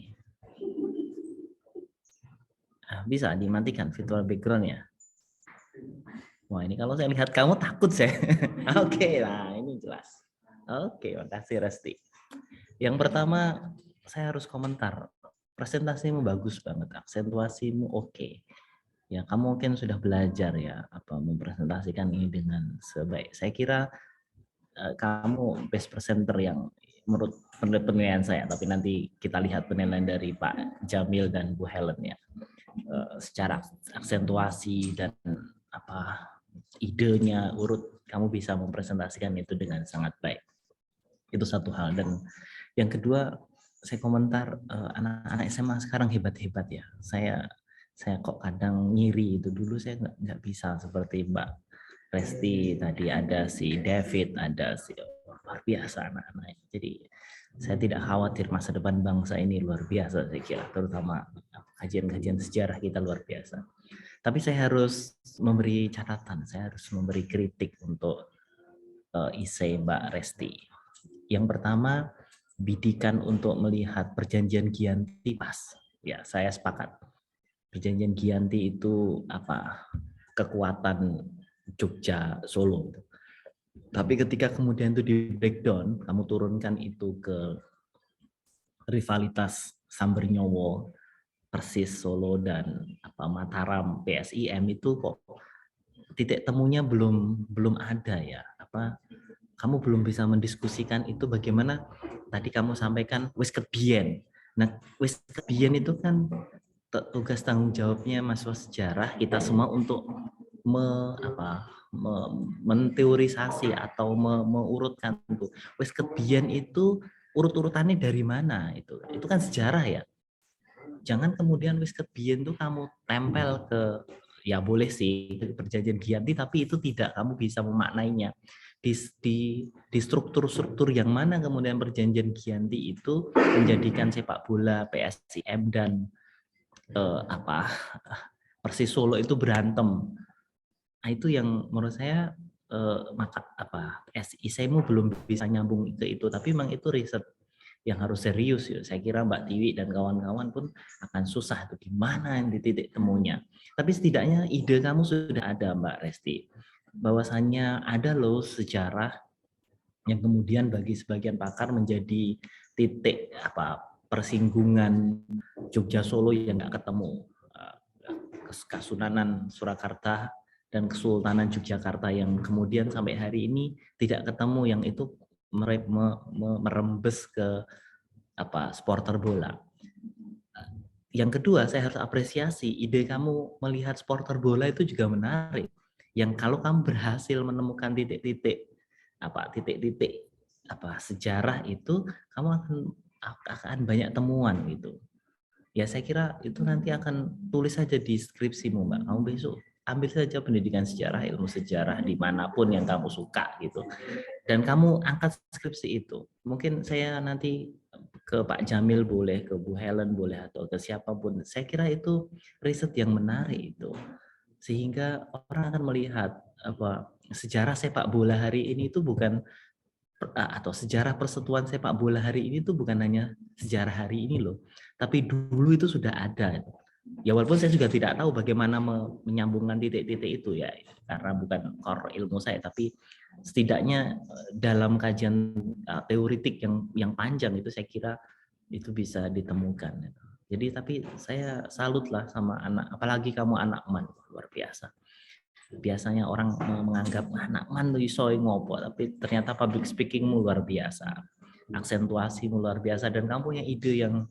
Bisa dimatikan virtual background-nya. Wah, ini kalau saya lihat kamu takut saya. Oke, nah ini jelas. Oke, makasih Resti. Yang pertama, saya harus komentar. Presentasimu bagus banget, aksentuasimu oke. Ya, kamu mungkin sudah belajar ya apa mempresentasikan ini dengan sebaik. Saya kira kamu best presenter yang menurut penilaian saya, tapi nanti kita lihat penilaian dari Pak Jamil dan Bu Helen ya. Secara aksentuasi dan apa idenya urut, kamu bisa mempresentasikan itu dengan sangat baik. Itu satu hal. Dan yang kedua, saya komentar anak-anak SMA sekarang hebat-hebat ya. Saya kok kadang ngiri itu. Dulu saya nggak bisa seperti Mbak Resti tadi, ada si David, ada si luar biasa anak-anak. Jadi saya tidak khawatir, masa depan bangsa ini luar biasa saya kira, terutama kajian-kajian sejarah kita luar biasa. Tapi saya harus memberi catatan, saya harus memberi kritik untuk isi Mbak Resti. Yang pertama, bidikan untuk melihat perjanjian Giyanti pas. Ya, saya sepakat. Perjanjian Giyanti itu apa? Kekuatan Jogja Solo. Tapi ketika kemudian itu di breakdown, kamu turunkan itu ke rivalitas Sambernyowo, Persis Solo dan apa Mataram PSIM, itu kok titik temunya belum ada ya. Apa kamu belum bisa mendiskusikan itu bagaimana tadi kamu sampaikan wis kebien. Nah, wis kebien itu kan tugas tanggung jawabnya mahasiswa sejarah kita semua untuk menteorisasi atau mengurutkan itu. Wis kebien itu urut-urutannya dari mana itu kan sejarah ya. Jangan kemudian wis kebien tuh kamu tempel ke, ya boleh sih perjanjian Giyanti, tapi itu tidak kamu bisa memaknainya di struktur-struktur yang mana kemudian perjanjian Giyanti itu menjadikan sepak bola PSIM dan Persis Solo itu berantem. Nah, itu yang menurut saya maka SISEMU belum bisa nyambung ke itu, tapi memang itu riset yang harus serius ya. Saya kira Mbak Tiwi dan kawan-kawan pun akan susah tuh di mana di titik temunya. Tapi setidaknya ide kamu sudah ada Mbak Resti. Bahwasannya ada loh sejarah yang kemudian bagi sebagian pakar menjadi titik persinggungan Jogja Solo yang nggak ketemu. Kasunanan Surakarta dan Kesultanan Yogyakarta yang kemudian sampai hari ini tidak ketemu, yang itu merembes ke supporter bola. Yang kedua, saya harus apresiasi ide kamu melihat supporter bola itu juga menarik. Yang kalau kamu berhasil menemukan titik-titik sejarah itu, kamu akan banyak temuan gitu. Ya saya kira itu nanti akan tulis saja di skripsimu Mbak. Kamu besok ambil saja pendidikan sejarah, ilmu sejarah dimanapun yang kamu suka gitu. Dan kamu angkat skripsi itu. Mungkin saya nanti ke Pak Jamil boleh, ke Bu Helen boleh, atau ke siapapun. Saya kira itu riset yang menarik itu. Sehingga orang akan melihat sejarah sepak bola hari ini itu bukan, atau sejarah persatuan sepak bola hari ini tuh bukan hanya sejarah hari ini loh, tapi dulu itu sudah ada. Ya walaupun saya juga tidak tahu bagaimana menyambungkan titik-titik itu ya, karena bukan core ilmu saya, tapi setidaknya dalam kajian teoritik yang panjang itu saya kira itu bisa ditemukan. Jadi tapi saya salut lah sama anak, apalagi kamu anak man, luar biasa. Biasanya orang menganggap anak man tuh iso ngopo, tapi ternyata public speakingmu luar biasa, aksentuasimu luar biasa, dan kamu punya ide yang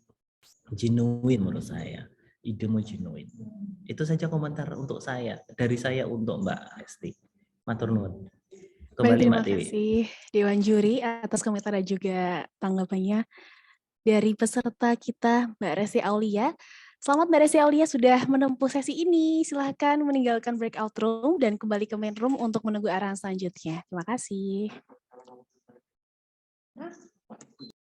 genuine menurut saya. Idemu genuine. Itu saja komentar untuk saya, dari saya untuk Mbak Resti. Matur nuwun. Kembali Mbak Tiwi. Terima kasih Dewan Juri atas komentar dan juga tanggapannya. Dari peserta kita Mbak Resti Aulia. Selamat Mbak Resti Aulia sudah menempuh sesi ini. Silahkan meninggalkan breakout room dan kembali ke main room untuk menunggu arahan selanjutnya. Terima kasih.